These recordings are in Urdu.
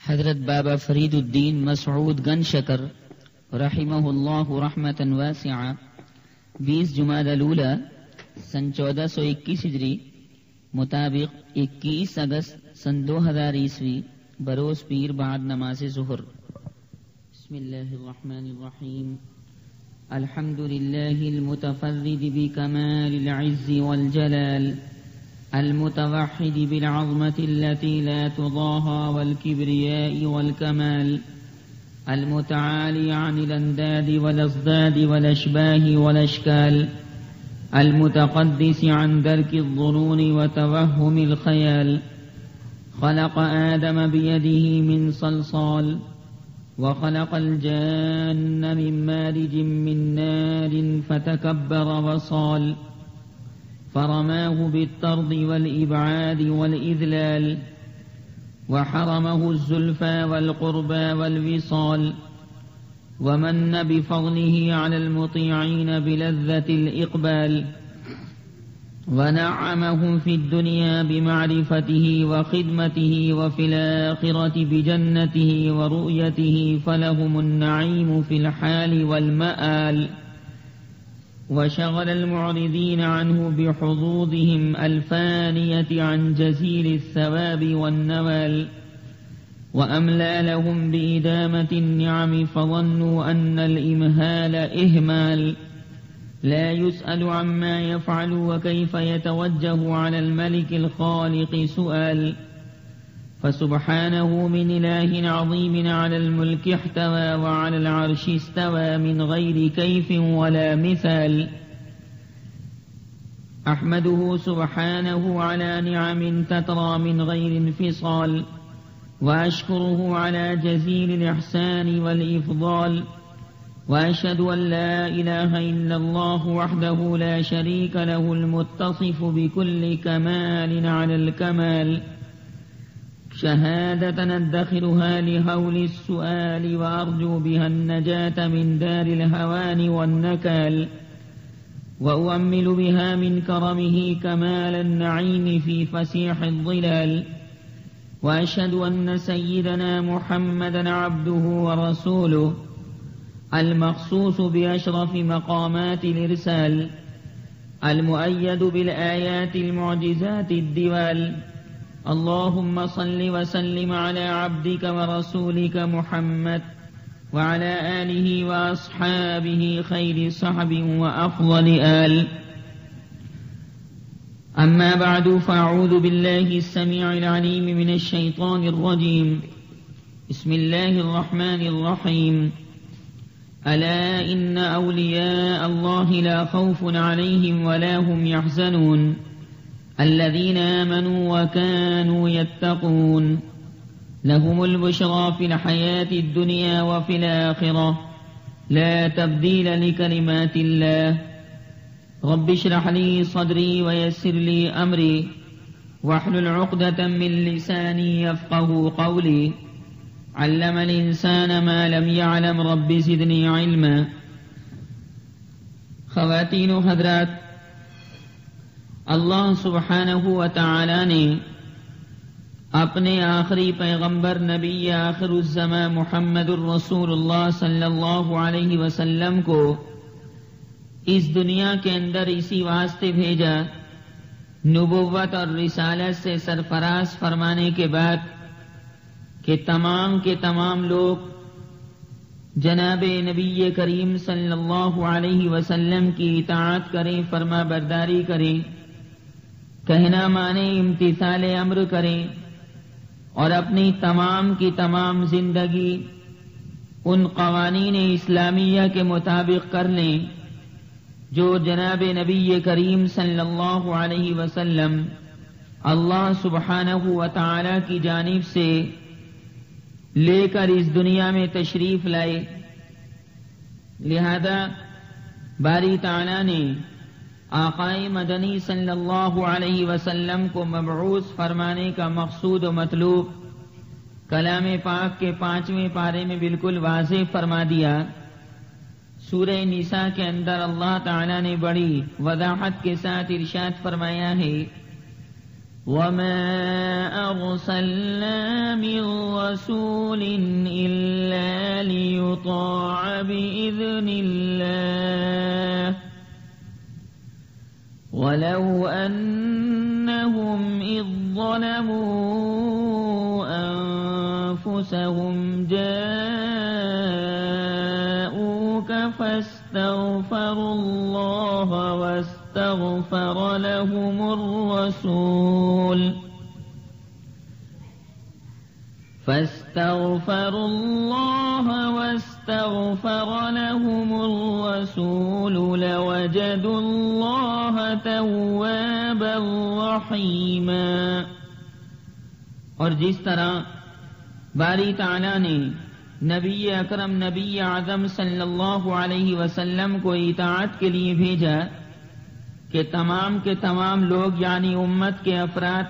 حضرت بابا فرید الدین مسعود گن شکر رحمہ اللہ رحمتا واسعہ 20 جمادی الاولی سن 1421 ہجری مطابق 21 اگست سن 2000 عیسوی بروز پیر بعد نماز ظہر۔ بسم اللہ الرحمن الرحیم۔ الحمد للہ المتفرد بکمال العز والجلال المتوحد بالعظمة التي لا تضاهى والكبرياء والكمال المتعالي عن الأنداد والأصداد والأشباه والأشكال المتقدس عن درك الظنون وتوهم الخيال خلق آدم بيده من صلصال وخلق الجان من مارج من نار فتكبر وصال فرماه بالطرد والإبعاد والإذلال وحرمه الزلفى والقربى والوصال ومن بفضله على المطيعين بلذة الإقبال ونعمهم في الدنيا بمعرفته وخدمته وفي الآخرة بجنته ورؤيته فلهم النعيم في الحال والمآل وشغل المعرضين عنه بحظوظهم الفانية عن جزيل الثواب والنوال وأملى لهم بإدامة النعم فظنوا أن الإمهال إهمال لا يسأل عما يفعل وكيف يتوجه على الملك الخالق سؤال فسبحانه من إله عظيم على الملك احتوى وعلى العرش استوى من غير كيف ولا مثال أحمده سبحانه على نعم تترى من غير انفصال وأشكره على جزيل الإحسان والإفضال وأشهد أن لا إله إلا الله وحده لا شريك له المتصف بكل كمال على الكمال شهادة أدخرها لهول السؤال وأرجو بها النجاة من دار الهوان والنكال وأؤمل بها من كرمه كمال النعيم في فسيح الظلال وأشهد أن سيدنا محمدا عبده ورسوله المخصوص بأشرف مقامات الإرسال المؤيد بالآيات المعجزات الدوال اللهم صل وسلم على عبدك ورسولك محمد وعلى آله وأصحابه خير صحب وأفضل آل أما بعد فأعوذ بالله السميع العليم من الشيطان الرجيم بسم الله الرحمن الرحيم ألا إن أولياء الله لا خوف عليهم ولا هم يحزنون الذين آمنوا وكانوا يتقون لهم البشرى في الحياة الدنيا وفي الآخرة لا تبديل لكلمات الله رب اشرح لي صدري ويسر لي أمري واحلل عقدة من لساني يفقه قولي علم الإنسان ما لم يعلم رب زدني علما خواتین و حضرات، اللہ سبحانہ و تعالی نے اپنے آخری پیغمبر نبی آخر الزماں محمد الرسول اللہ صلی اللہ علیہ وسلم کو اس دنیا کے اندر اسی واسطے بھیجا نبوت اور رسالت سے سرفراز فرمانے کے بعد کہ تمام کے تمام لوگ جناب نبی کریم صلی اللہ علیہ وسلم کی اطاعت کریں، فرما برداری کریں، کہنا مانیں، امتثال امر کریں اور اپنی تمام کی تمام زندگی ان قوانین اسلامیہ کے مطابق کر لیں جو جناب نبی کریم صلی اللہ علیہ وسلم اللہ سبحانہ و تعالی کی جانب سے لے کر اس دنیا میں تشریف لائے۔ لہذا باری تعالی نے آقائے مدنی صلی اللہ علیہ وسلم کو مبعوث فرمانے کا مقصود و مطلوب کلام پاک کے 5ویں پارے میں بالکل واضح فرما دیا۔ سورہ نساء کے اندر اللہ تعالی نے بڑی وضاحت کے ساتھ ارشاد فرمایا ہے وما أرسلنا من رسول إلا ليطاع بإذن الله ولو أنهم إذ ظلموا أنفسهم جاءوك فاستغفروا الله واستغفر لهم الرسول لوجدوا الله توابا رحيما. اور جس طرح باری تعالیٰ نے نبی اکرم نبی اعظم صلی اللہ علیہ وسلم کو اطاعت کے لیے بھیجا کہ تمام کے تمام لوگ یعنی امت کے افراد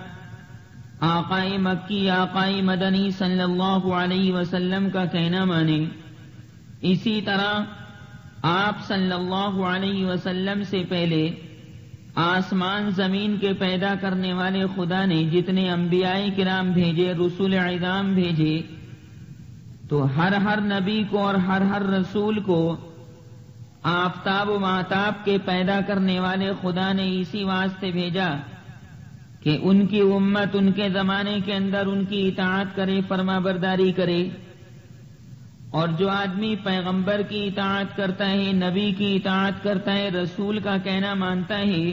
آقائے مکی آقائے مدنی صلی اللہ علیہ وسلم کا کہنا مانے، اسی طرح آپ صلی اللہ علیہ وسلم سے پہلے آسمان زمین کے پیدا کرنے والے خدا نے جتنے انبیاء کرام بھیجے، رسول اعظام بھیجے، تو ہر نبی کو اور ہر رسول کو آفتاب و مہتاب کے پیدا کرنے والے خدا نے اسی واسطے بھیجا کہ ان کی امت ان کے زمانے کے اندر ان کی اطاعت کرے، فرما برداری کرے. اور جو آدمی پیغمبر کی اطاعت کرتا ہے، نبی کی اطاعت کرتا ہے، رسول کا کہنا مانتا ہے،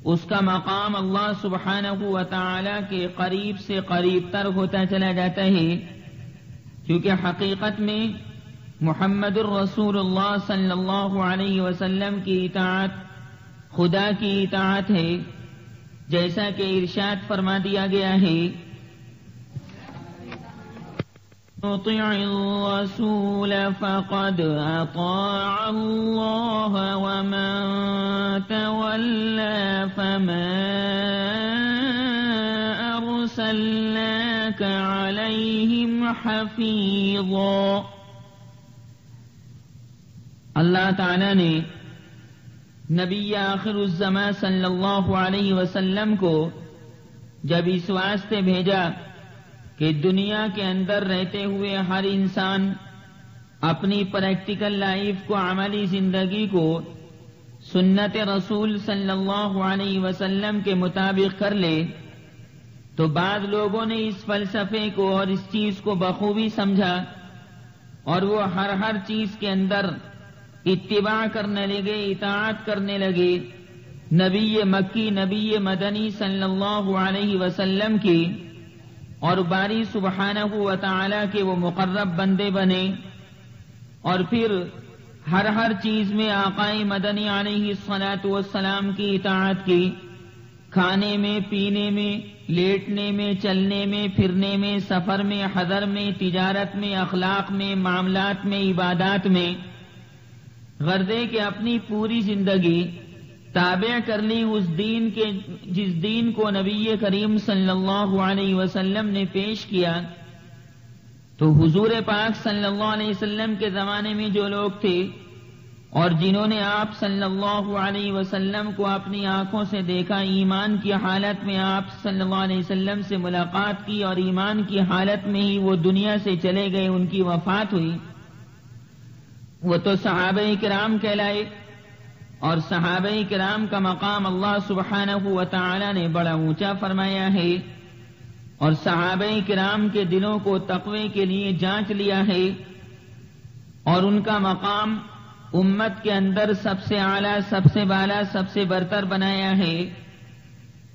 اس کا مقام اللہ سبحانہ و تعالی کے قریب سے قریب تر ہوتا چلا جاتا ہے، کیونکہ حقیقت میں محمد الرسول اللہ صلی اللہ علیہ وسلم کی اطاعت خدا کی اطاعت ہے، جیسا کہ ارشاد فرما دیا گیا ہے اطیع الرسول فقد اطاع اللہ ومن تولى فما ارسلناک علیہم حفیظا. اللہ تعالی نے نبی آخر الزمان صلی اللہ علیہ وسلم کو جب اس واسطے بھیجا کہ دنیا کے اندر رہتے ہوئے ہر انسان اپنی پریکٹیکل لائف کو، عملی زندگی کو سنت رسول صلی اللہ علیہ وسلم کے مطابق کر لے، تو بعض لوگوں نے اس فلسفے کو اور اس چیز کو بخوبی سمجھا اور وہ ہر چیز کے اندر اتباع کرنے لگے، اطاعت کرنے لگے نبی مکی نبی مدنی صلی اللہ علیہ وسلم کی، اور باری سبحانہ و تعالی کے وہ مقرب بندے بنے، اور پھر ہر چیز میں آقائے مدنی علیہ الصلاۃ والسلام کی اطاعت کی، کھانے میں، پینے میں، لیٹنے میں، چلنے میں، پھرنے میں، سفر میں، حضر میں، تجارت میں، اخلاق میں، معاملات میں، عبادات میں، غرضے کہ اپنی پوری زندگی تابع کر لی اس دین کے جس دین کو نبی کریم صلی اللہ علیہ وسلم نے پیش کیا. تو حضور پاک صلی اللہ علیہ وسلم کے زمانے میں جو لوگ تھے اور جنہوں نے آپ صلی اللہ علیہ وسلم کو اپنی آنکھوں سے دیکھا، ایمان کی حالت میں آپ صلی اللہ علیہ وسلم سے ملاقات کی اور ایمان کی حالت میں ہی وہ دنیا سے چلے گئے، ان کی وفات ہوئی، وہ تو صحابہ کرام کہلائے. اور صحابہ کرام کا مقام اللہ سبحانہ و تعالی نے بڑا اونچا فرمایا ہے، اور صحابہ کرام کے دلوں کو تقوی کے لیے جانچ لیا ہے، اور ان کا مقام امت کے اندر سب سے اعلیٰ، سب سے بالا، سب سے برتر بنایا ہے.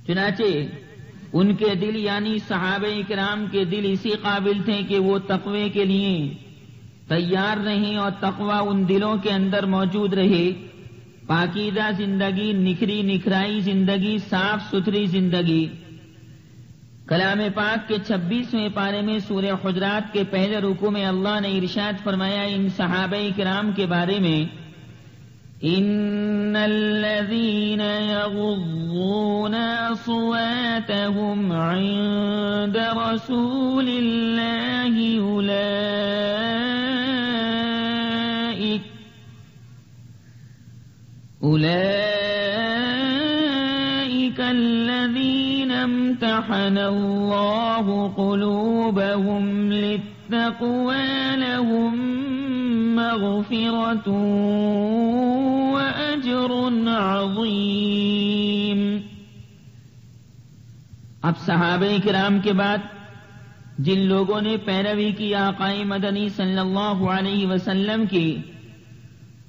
چنانچہ ان کے دل یعنی صحابہ کرام کے دل اسی قابل تھے کہ وہ تقوی کے لیے تیار رہیں، اور تقوی ان دلوں کے اندر موجود رہے. پاکیزہ زندگی، نکھری نکھرائی زندگی، صاف ستھری زندگی. کلام پاک کے 26ویں پارے میں سورہ حجرات کے پہلے رکوع میں اللہ نے ارشاد فرمایا ان صحابہ کرام کے بارے میں، ان الذين يغضون اصواتهم عند رسول الله أولئك الذين حَسَّنَ اللَّهُ قُلُوبَهُمْ لِلتَّقْوَى لَهُمْ مَغْفِرَةٌ وَأَجْرٌ عَظِيمٌ۔ اب صحابہ کرام کے بعد جن لوگوں نے پیروی کی آقا مدنی صلی اللہ علیہ وسلم کی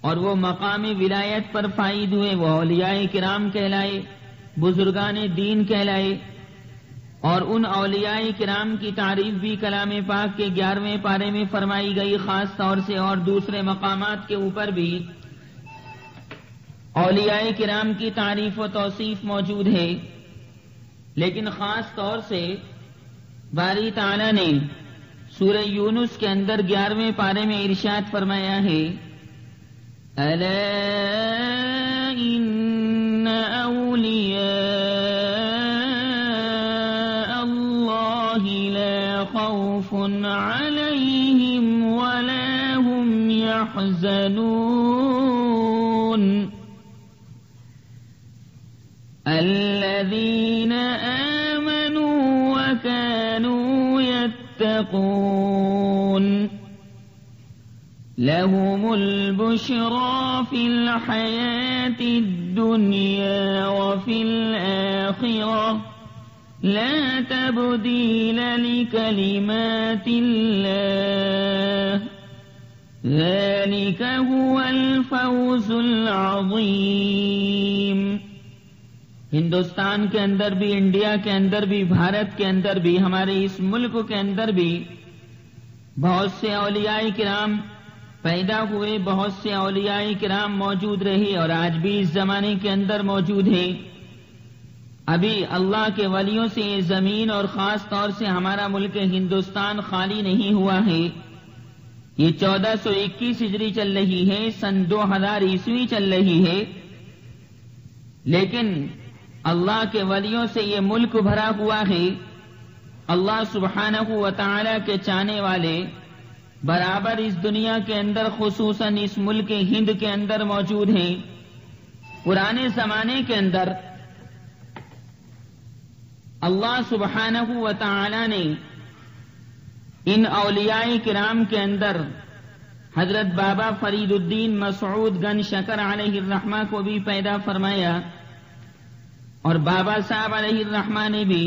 اور وہ مقام ولایت پر فائد ہوئے، وہ اولیاء کرام کہلائے، بزرگان دین کہلائے، اور ان اولیاء کرام کی تعریف بھی کلام پاک کے 11ویں پارے میں فرمائی گئی خاص طور سے، اور دوسرے مقامات کے اوپر بھی اولیاء کرام کی تعریف و توصیف موجود ہے۔ لیکن خاص طور سے باری تعالی نے سورہ یونس کے اندر 11ویں پارے میں ارشاد فرمایا ہے، الا ان اولیاء اللہ لا خوف علیہم ولا هم يحزنون الذین آمنوا وكانوا يتقون لهم البشرى في الحياة الدنيا وفي الآخرة لا تبديل لكلمات الله ذلك هو الفوز العظيم۔ ہندوستان کے اندر بھی، انڈیا کے اندر بھی، بھارت کے اندر بھی، ہمارے اس ملک کے اندر بھی بہت سے اولیاء کرام پیدا ہوئے، بہت سے اولیاء کرام موجود رہے، اور آج بھی اس زمانے کے اندر موجود ہیں۔ ابھی اللہ کے ولیوں سے یہ زمین اور خاص طور سے ہمارا ملک ہندوستان خالی نہیں ہوا ہے۔ یہ 1421 ہجری چل رہی ہے، سن 2000 عیسوی چل رہی ہے، لیکن اللہ کے ولیوں سے یہ ملک بھرا ہوا ہے۔ اللہ سبحانہ و تعالی کے چاہنے والے برابر اس دنیا کے اندر، خصوصاً اس ملک ہند کے اندر موجود ہیں۔ پرانے زمانے کے اندر اللہ سبحانہ و تعالی نے ان اولیاء کرام کے اندر حضرت بابا فرید الدین مسعود گنج شکر علیہ الرحمہ کو بھی پیدا فرمایا، اور بابا صاحب علیہ الرحمہ نے بھی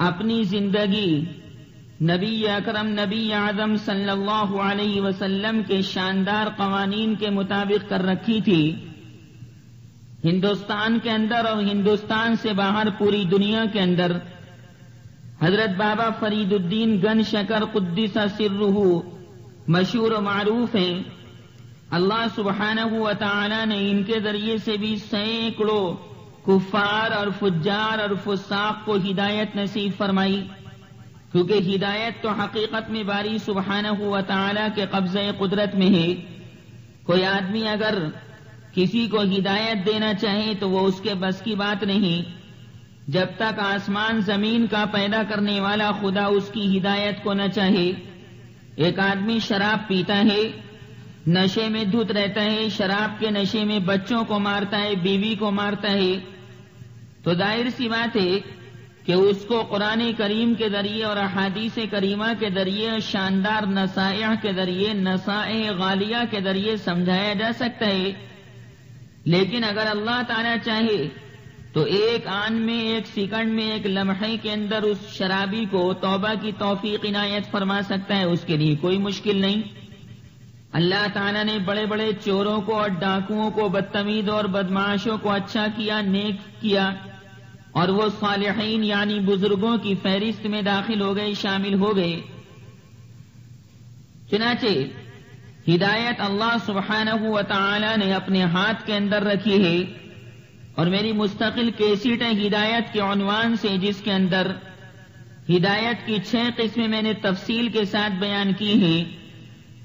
اپنی زندگی نبی اکرم نبی اعظم صلی اللہ علیہ وسلم کے شاندار قوانین کے مطابق کر رکھی تھی۔ ہندوستان کے اندر اور ہندوستان سے باہر پوری دنیا کے اندر حضرت بابا فرید الدین گنج شکر قدس سرہ مشہور و معروف ہیں۔ اللہ سبحانہ و تعالی نے ان کے ذریعے سے بھی سینکڑوں کفار اور فجار اور فساق کو ہدایت نصیب فرمائی، کیونکہ ہدایت تو حقیقت میں باری سبحانہ و تعالی کے قبضہ قدرت میں ہے۔ کوئی آدمی اگر کسی کو ہدایت دینا چاہے تو وہ اس کے بس کی بات نہیں، جب تک آسمان زمین کا پیدا کرنے والا خدا اس کی ہدایت کو نہ چاہے۔ ایک آدمی شراب پیتا ہے، نشے میں دھت رہتا ہے، شراب کے نشے میں بچوں کو مارتا ہے، بیوی کو مارتا ہے، تو ظاہر سی بات ہے کہ اس کو قرآن کریم کے ذریعے اور احادیث کریمہ کے ذریعے، شاندار نصائح کے ذریعے، نصائح غالیہ کے ذریعے سمجھایا جا سکتا ہے۔ لیکن اگر اللہ تعالیٰ چاہے تو ایک آن میں، ایک سیکنڈ میں، ایک لمحے کے اندر اس شرابی کو توبہ کی توفیق عنایت فرما سکتا ہے، اس کے لیے کوئی مشکل نہیں۔ اللہ تعالیٰ نے بڑے بڑے چوروں کو اور ڈاکوؤں کو، بدتمیز اور بدمعاشوں کو اچھا کیا، نیک کیا، اور وہ صالحین یعنی بزرگوں کی فہرست میں داخل ہو گئے، شامل ہو گئے۔ چنانچہ ہدایت اللہ سبحانہ و تعالی نے اپنے ہاتھ کے اندر رکھی ہے، اور میری مستقل کیسٹ ہے ہدایت کے عنوان سے، جس کے اندر ہدایت کی 6 قسمیں میں نے تفصیل کے ساتھ بیان کی ہیں۔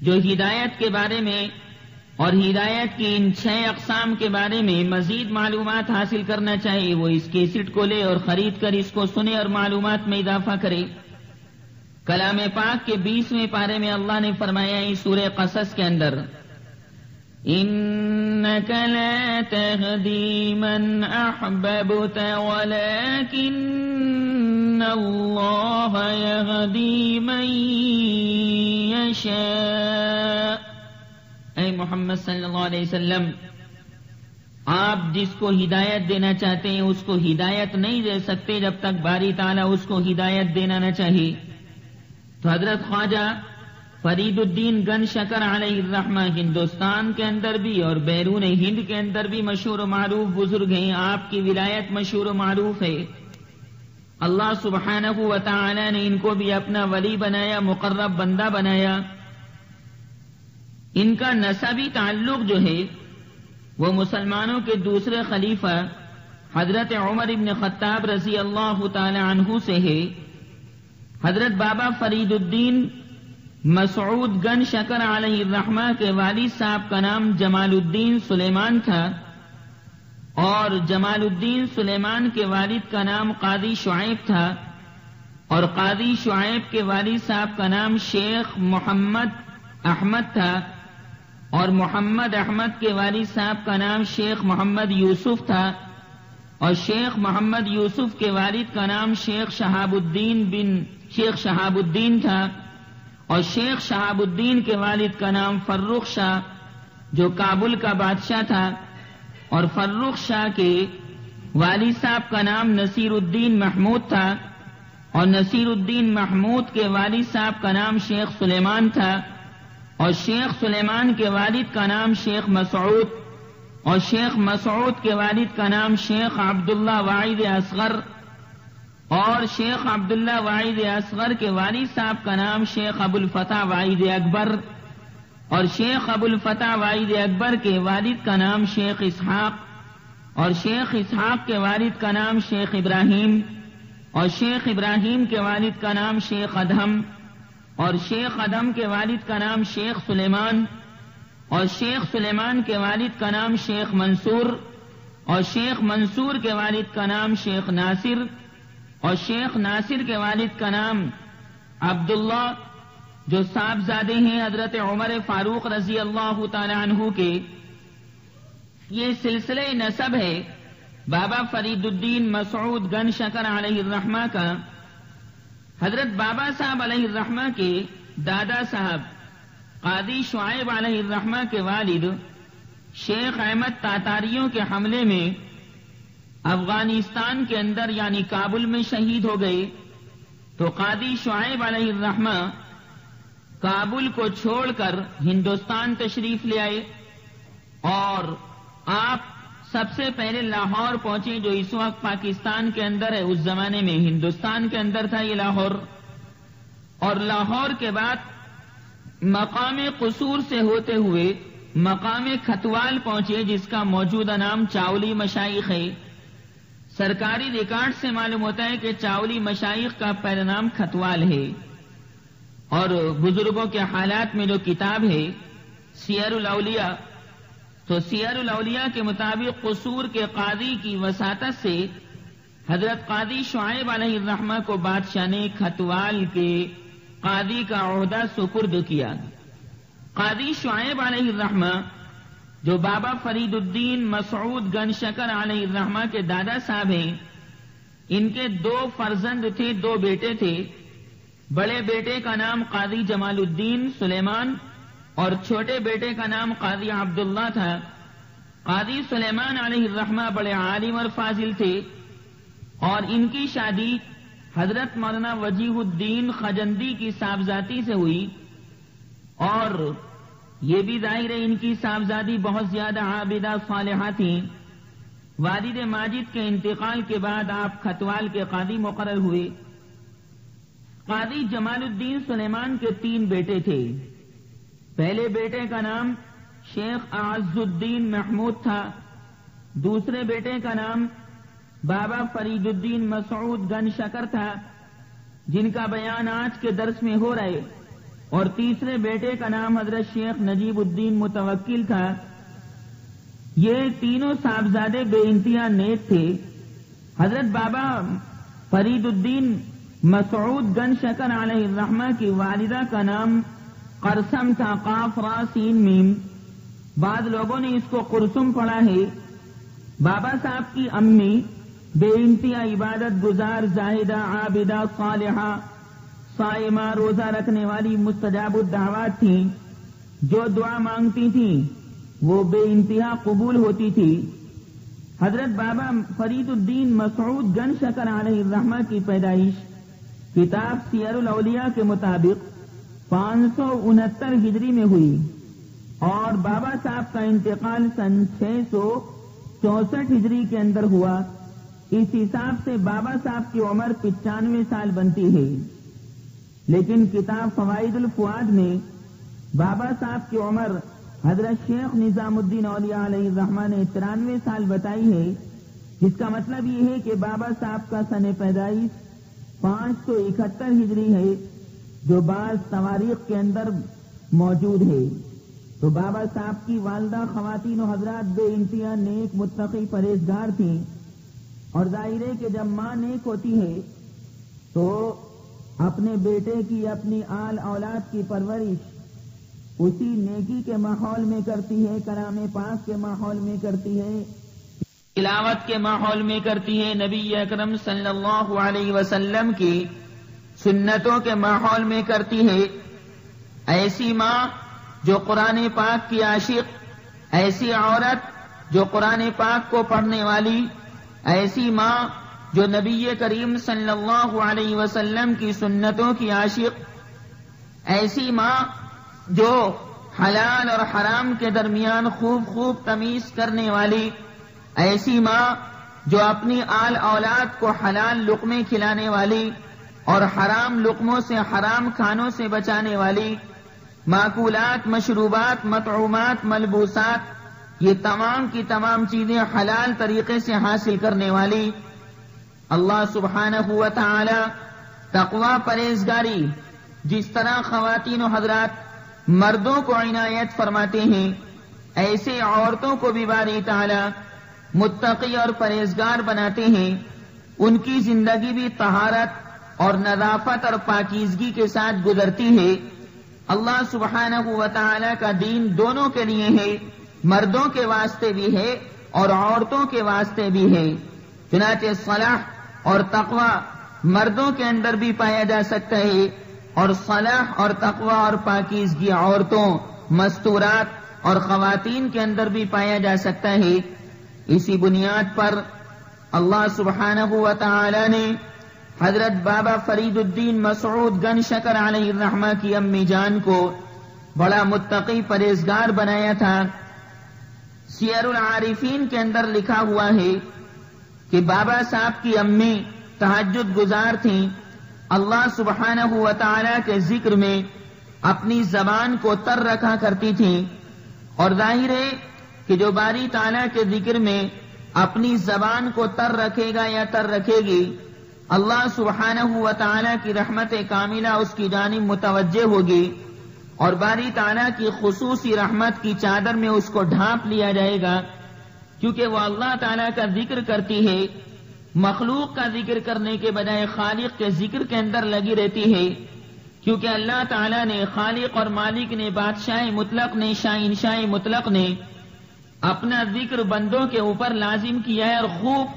جو ہدایت کے بارے میں اور ہدایت کی ان 6 اقسام کے بارے میں مزید معلومات حاصل کرنا چاہیے، وہ اس کیسٹ کو لے اور خرید کر اس کو سنے اور معلومات میں اضافہ کرے۔ کلام پاک کے 20ویں پارے میں اللہ نے فرمایا ہے سورہ قصص کے اندر، إنك لا تهدي من أحببت ولكن الله يهدي من يشاء. اے محمد صلی اللہ علیہ وسلم، آپ جس کو ہدایت دینا چاہتے ہیں اس کو ہدایت نہیں دے سکتے جب تک باری تعالیٰ اس کو ہدایت دینا نہ چاہیے. تو حضرت خواجہ فرید الدین گن شکر علیہ الرحمہ ہندوستان کے اندر بھی اور بیرون ہند کے اندر بھی مشہور و معروف بزرگ ہیں. آپ کی ولایت مشہور و معروف ہے. اللہ سبحانہ و تعالی نے ان کو بھی اپنا ولی بنایا، مقرب بندہ بنایا. ان کا نسبی تعلق جو ہے وہ مسلمانوں کے دوسرے خلیفہ حضرت عمر ابن خطاب رضی اللہ تعالی عنہ سے ہے. حضرت بابا فرید الدین مسعود گن شکر علیہ الرحمہ کے والد صاحب کا نام جمال الدین سلیمان تھا، اور جمال الدین سلیمان کے والد کا نام قاضی شعیب تھا، اور قاضی شعیب کے والد صاحب کا نام شیخ محمد احمد تھا، اور محمد احمد کے والد صاحب کا نام شیخ محمد یوسف تھا، اور شیخ محمد یوسف کے والد کا نام شیخ شہاب الدین تھا، اور شیخ شہاب الدین کے والد کا نام فرخ شاہ جو کابل کا بادشاہ تھا، اور فرخ شاہ کے والد صاحب کا نام نصیر الدین محمود تھا، اور نصیر الدین محمود کے والد صاحب کا نام شیخ سلیمان تھا، اور شیخ سلیمان کے والد کا نام شیخ مسعود، اور شیخ مسعود کے والد کا نام شیخ عبداللہ واعظ اصغر، اور شیخ عبداللہ واعظ اصغر کے والد صاحب کا نام شیخ ابو الفتح واعظ اکبر، اور شیخ ابو الفتح واعظ اکبر کے والد کا نام شیخ اسحاق، اور شیخ اسحاق کے والد کا نام شیخ ابراہیم، اور شیخ ابراہیم کے والد کا نام شیخ ادہم، اور شیخ ادہم کے والد کا نام شیخ سلیمان، اور شیخ سلیمان کے والد کا نام شیخ منصور، اور شیخ منصور کے والد کا نام شیخ ناصر، اور شیخ ناصر کے والد کا نام عبداللہ، جو صاحبزادے ہیں حضرت عمر فاروق رضی اللہ تعالی عنہ کے. یہ سلسلہ نسب ہے بابا فرید الدین مسعود گن شکر علیہ الرحمہ کا. حضرت بابا صاحب علیہ الرحمہ کے دادا صاحب قاضی شعیب علیہ الرحمہ کے والد شیخ احمد تاتاریوں کے حملے میں افغانستان کے اندر یعنی کابل میں شہید ہو گئے. تو قاضی شعیب علیہ الرحمہ کابل کو چھوڑ کر ہندوستان تشریف لے آئے، اور آپ سب سے پہلے لاہور پہنچے جو اس وقت پاکستان کے اندر ہے. اس زمانے میں ہندوستان کے اندر تھا یہ لاہور، اور لاہور کے بعد مقام قصور سے ہوتے ہوئے مقام کھتوال پہنچے جس کا موجودہ نام چاولی مشائخ ہے. سرکاری ریکارڈ سے معلوم ہوتا ہے کہ چاولی مشائخ کا پہلا نام کھتوال ہے. اور بزرگوں کے حالات میں جو کتاب ہے سیر الاولیاء، تو سیر الاولیاء کے مطابق قصور کے قاضی کی وساطت سے حضرت قاضی شعیب علیہ الرحمہ کو بادشاہ نے کھتوال کے قاضی کا عہدہ سپرد کیا. قاضی شعیب علیہ الرحمہ جو بابا فرید الدین مسعود گن شکر علیہ الرحمہ کے دادا صاحب ہیں، ان کے 2 فرزند تھے، 2 بیٹے تھے. بڑے بیٹے کا نام قاضی جمال الدین سلیمان اور چھوٹے بیٹے کا نام قاضی عبداللہ تھا. قاضی سلیمان علیہ الرحمہ بڑے عالم اور فاضل تھے، اور ان کی شادی حضرت مولانا وجیہ الدین خجندی کی صاحبزادی سے ہوئی. اور یہ بھی ظاہر ہے ان کی صاحبزادی بہت زیادہ عابدہ صالحہ تھیں. والد ماجد کے انتقال کے بعد آپ کھتوال کے قاضی مقرر ہوئے. قاضی جمال الدین سلیمان کے 3 بیٹے تھے. پہلے بیٹے کا نام شیخ اعز الدین محمود تھا، دوسرے بیٹے کا نام بابا فرید الدین مسعود گن شکر تھا جن کا بیان آج کے درس میں ہو رہا ہے، اور تیسرے بیٹے کا نام حضرت شیخ نجیب الدین متوکل تھا. یہ تینوں صاحبزادے بے انتہا نیک تھے. حضرت بابا فرید الدین مسعود گن شکر علیہ الرحمہ کی والدہ کا نام قرسم تھا، قاف را سین میم، بعض لوگوں نے اس کو قرسم پڑھا ہے۔ بابا صاحب کی امی بے انتہا عبادت گزار، زاہدہ، عابدہ، صالحہ، صائمہ، روزہ رکھنے والی مستجاب الدعوات تھیں۔ جو دعا مانگتی تھیں وہ بے انتہا قبول ہوتی تھی۔ حضرت بابا فرید الدین مسعود گن شکر علیہ الرحمہ کی پیدائش کتاب سیر الاولیاء کے مطابق 569 ہجری میں ہوئی اور بابا صاحب کا انتقال سن 664 ہجری کے اندر ہوا۔ اس حساب سے بابا صاحب کی عمر 95 سال بنتی ہے، لیکن کتاب فوائد الفؤاد میں بابا صاحب کی عمر حضرت شیخ نظام الدین اولیاء علیہ الرحمہ نے 93 سال بتائی ہے، جس کا مطلب یہ ہے کہ بابا صاحب کا سن پیدائش 571 ہجری ہے، جو بعض تواریخ کے اندر موجود ہے۔ تو بابا صاحب کی والدہ خواتین و حضرات بے انتہا نیک، متقی، پرہیزگار تھیں، اور ظاہر ہے کہ جب ماں نیک ہوتی ہے تو اپنے بیٹے کی، اپنی آل اولاد کی پرورش اسی نیکی کے ماحول میں کرتی ہے، کلام پاک کے ماحول میں کرتی ہے، تلاوت کے ماحول میں کرتی ہے، نبی اکرم صلی اللہ علیہ وسلم کی سنتوں کے ماحول میں کرتی ہے۔ ایسی ماں جو قرآن پاک کی عاشق، ایسی عورت جو قرآن پاک کو پڑھنے والی، ایسی ماں جو نبی کریم صلی اللہ علیہ وسلم کی سنتوں کی عاشق، ایسی ماں جو حلال اور حرام کے درمیان خوب تمیز کرنے والی، ایسی ماں جو اپنی آل اولاد کو حلال لقمے کھلانے والی اور حرام لقموں سے، حرام کھانوں سے بچانے والی، ماکولات، مشروبات، مطعومات، ملبوسات، یہ تمام کی تمام چیزیں حلال طریقے سے حاصل کرنے والی، اللہ سبحانہ و تعالی تقوی، پرہیزگاری جس طرح خواتین و حضرات مردوں کو عنایت فرماتے ہیں، ایسے عورتوں کو بھی باری تعالی متقی اور پرہیزگار بناتے ہیں۔ ان کی زندگی بھی طہارت اور نظافت اور پاکیزگی کے ساتھ گزرتی ہے۔ اللہ سبحانہ و تعالی کا دین دونوں کے لیے ہے، مردوں کے واسطے بھی ہے اور عورتوں کے واسطے بھی ہے۔ چنانچہ صلاح اور تقوی مردوں کے اندر بھی پایا جا سکتا ہے، اور صلاح اور تقوی اور پاکیزگی عورتوں، مستورات اور خواتین کے اندر بھی پایا جا سکتا ہے۔ اسی بنیاد پر اللہ سبحانہ و تعالی نے حضرت بابا فرید الدین مسعود گن شکر علیہ الرحمہ کی امی جان کو بڑا متقی، پرہیزگار بنایا تھا۔ سیر العارفین کے اندر لکھا ہوا ہے کہ بابا صاحب کی امی تہجد گزار تھیں، اللہ سبحانہ و تعالی کے ذکر میں اپنی زبان کو تر رکھا کرتی تھیں، اور ظاہر ہے کہ جو باری تعالی کے ذکر میں اپنی زبان کو تر رکھے گا یا تر رکھے گی، اللہ سبحانہ و تعالی کی رحمت کاملہ اس کی جانب متوجہ ہوگی، اور باری تعالی کی خصوصی رحمت کی چادر میں اس کو ڈھانپ لیا جائے گا، کیونکہ وہ اللہ تعالی کا ذکر کرتی ہے، مخلوق کا ذکر کرنے کے بجائے خالق کے ذکر کے اندر لگی رہتی ہے، کیونکہ اللہ تعالی نے، خالق اور مالک نے، بادشاہ مطلق نے، شاہ مطلق نے اپنا ذکر بندوں کے اوپر لازم کیا ہے اور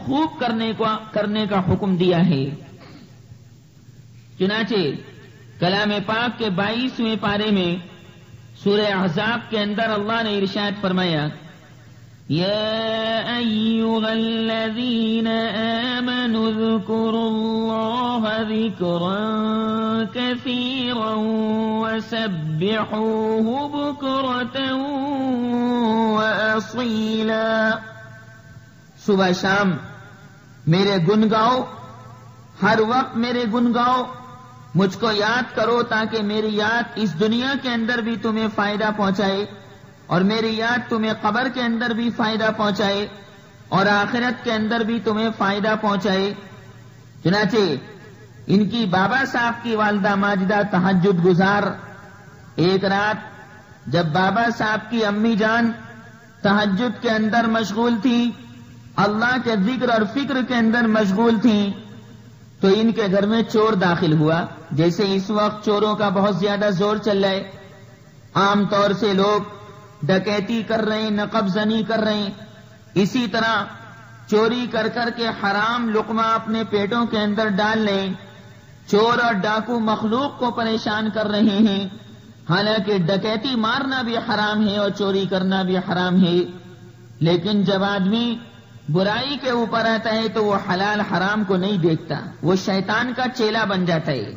خوب کرنے کا حکم دیا ہے۔ چنانچہ کلام پاک کے 22ویں پارے میں سورہ احزاب کے اندر اللہ نے ارشاد فرمایا، يا أيها الذين آمنوا اذكروا الله ذكرا كثيرا وسبحوه بكرة وأصيلا۔ صبح شام میرے گن گاؤ، ہر وقت میرے گن گاؤ، مجھ کو یاد کرو تاکہ میری یاد اس دنیا کے اندر بھی تمہیں فائدہ پہنچائے، اور میری یاد تمہیں قبر کے اندر بھی فائدہ پہنچائے اور آخرت کے اندر بھی تمہیں فائدہ پہنچائے۔ چنانچہ ان کی بابا صاحب کی والدہ ماجدہ تہجد گزار، ایک رات جب بابا صاحب کی امی جان تہجد کے اندر مشغول تھی، اللہ کے ذکر اور فکر کے اندر مشغول تھیں، تو ان کے گھر میں چور داخل ہوا۔ جیسے اس وقت چوروں کا بہت زیادہ زور چل رہا ہے، عام طور سے لوگ ڈکیتی کر رہے ہیں، نقب زنی کر رہے ہیں، اسی طرح چوری کر کر کے حرام لقمہ اپنے پیٹوں کے اندر ڈال لیں، چور اور ڈاکو مخلوق کو پریشان کر رہے ہیں، حالانکہ ڈکیتی مارنا بھی حرام ہے اور چوری کرنا بھی حرام ہے، لیکن جب آدمی برائی کے اوپر آتا ہے تو وہ حلال حرام کو نہیں دیکھتا، وہ شیطان کا چیلا بن جاتا ہے،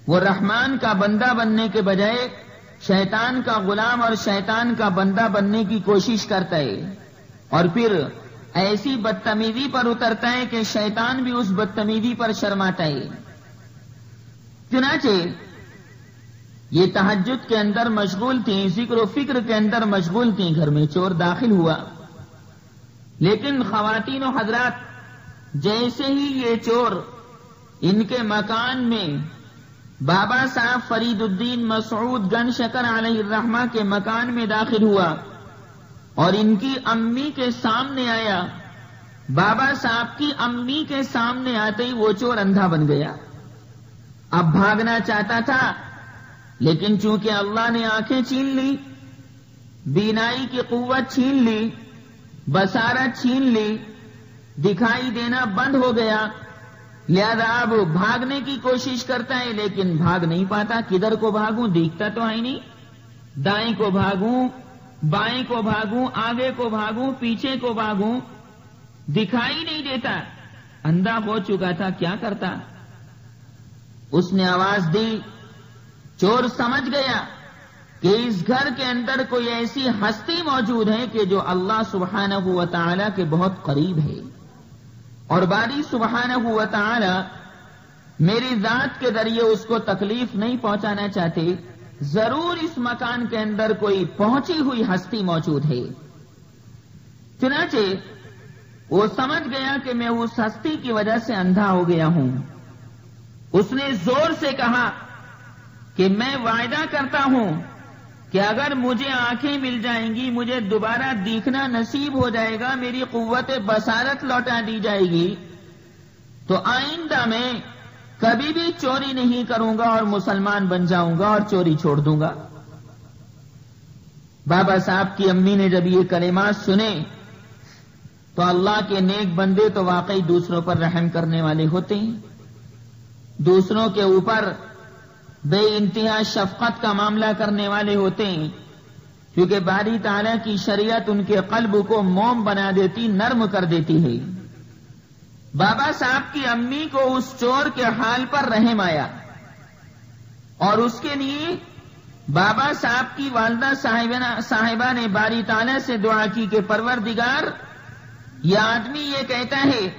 وہ رحمان کا بندہ بننے کے بجائے شیطان کا غلام اور شیطان کا بندہ بننے کی کوشش کرتا ہے، اور پھر ایسی بدتمیزی پر اترتا ہے کہ شیطان بھی اس بدتمیزی پر شرماتا ہے۔ چنانچہ یہ تہجد کے اندر مشغول تھیں، ذکر و فکر کے اندر مشغول تھیں، گھر میں چور داخل ہوا، لیکن خواتین و حضرات جیسے ہی یہ چور ان کے مکان میں بابا صاحب فرید الدین مسعود گن شکر علیہ الرحمہ کے مکان میں داخل ہوا اور ان کی امی کے سامنے آیا، بابا صاحب کی امی کے سامنے آتے ہی وہ چور اندھا بن گیا۔ اب بھاگنا چاہتا تھا، لیکن چونکہ اللہ نے آنکھیں چھین لی، بینائی کی قوت چھین لی، بصارت چھین لی، دکھائی دینا بند ہو گیا، لہذا اب بھاگنے کی کوشش کرتا ہے لیکن بھاگ نہیں پاتا۔ کدھر کو بھاگوں، دیکھتا تو ہے نہیں، دائیں کو بھاگوں، بائیں کو بھاگوں، آگے کو بھاگوں، پیچھے کو بھاگوں، دکھائی نہیں دیتا، اندھا ہو چکا تھا، کیا کرتا؟ اس نے آواز دی، چور سمجھ گیا کہ اس گھر کے اندر کوئی ایسی ہستی موجود ہے کہ جو اللہ سبحانہ و تعالی کے بہت قریب ہے، اور باری سبحانہ و تعالی میری ذات کے ذریعے اس کو تکلیف نہیں پہنچانا چاہتے، ضرور اس مکان کے اندر کوئی پہنچی ہوئی ہستی موجود ہے۔ چنانچہ وہ سمجھ گیا کہ میں اس ہستی کی وجہ سے اندھا ہو گیا ہوں۔ اس نے زور سے کہا کہ میں وعدہ کرتا ہوں کہ اگر مجھے آنکھیں مل جائیں گی، مجھے دوبارہ دیکھنا نصیب ہو جائے گا، میری قوت بصارت لوٹا دی جائے گی، تو آئندہ میں کبھی بھی چوری نہیں کروں گا اور مسلمان بن جاؤں گا اور چوری چھوڑ دوں گا۔ بابا صاحب کی امی نے جب یہ کلمات سنے تو اللہ کے نیک بندے تو واقعی دوسروں پر رحم کرنے والے ہوتے ہیں، دوسروں کے اوپر بے انتہا شفقت کا معاملہ کرنے والے ہوتے ہیں، کیونکہ باری تعالیٰ کی شریعت ان کے قلب کو موم بنا دیتی، نرم کر دیتی ہے۔ بابا صاحب کی امی کو اس چور کے حال پر رحم آیا، اور اس کے لیے بابا صاحب کی والدہ صاحبہ نے باری تعالیٰ سے دعا کی کہ پروردگار، یہ آدمی یہ کہتا ہے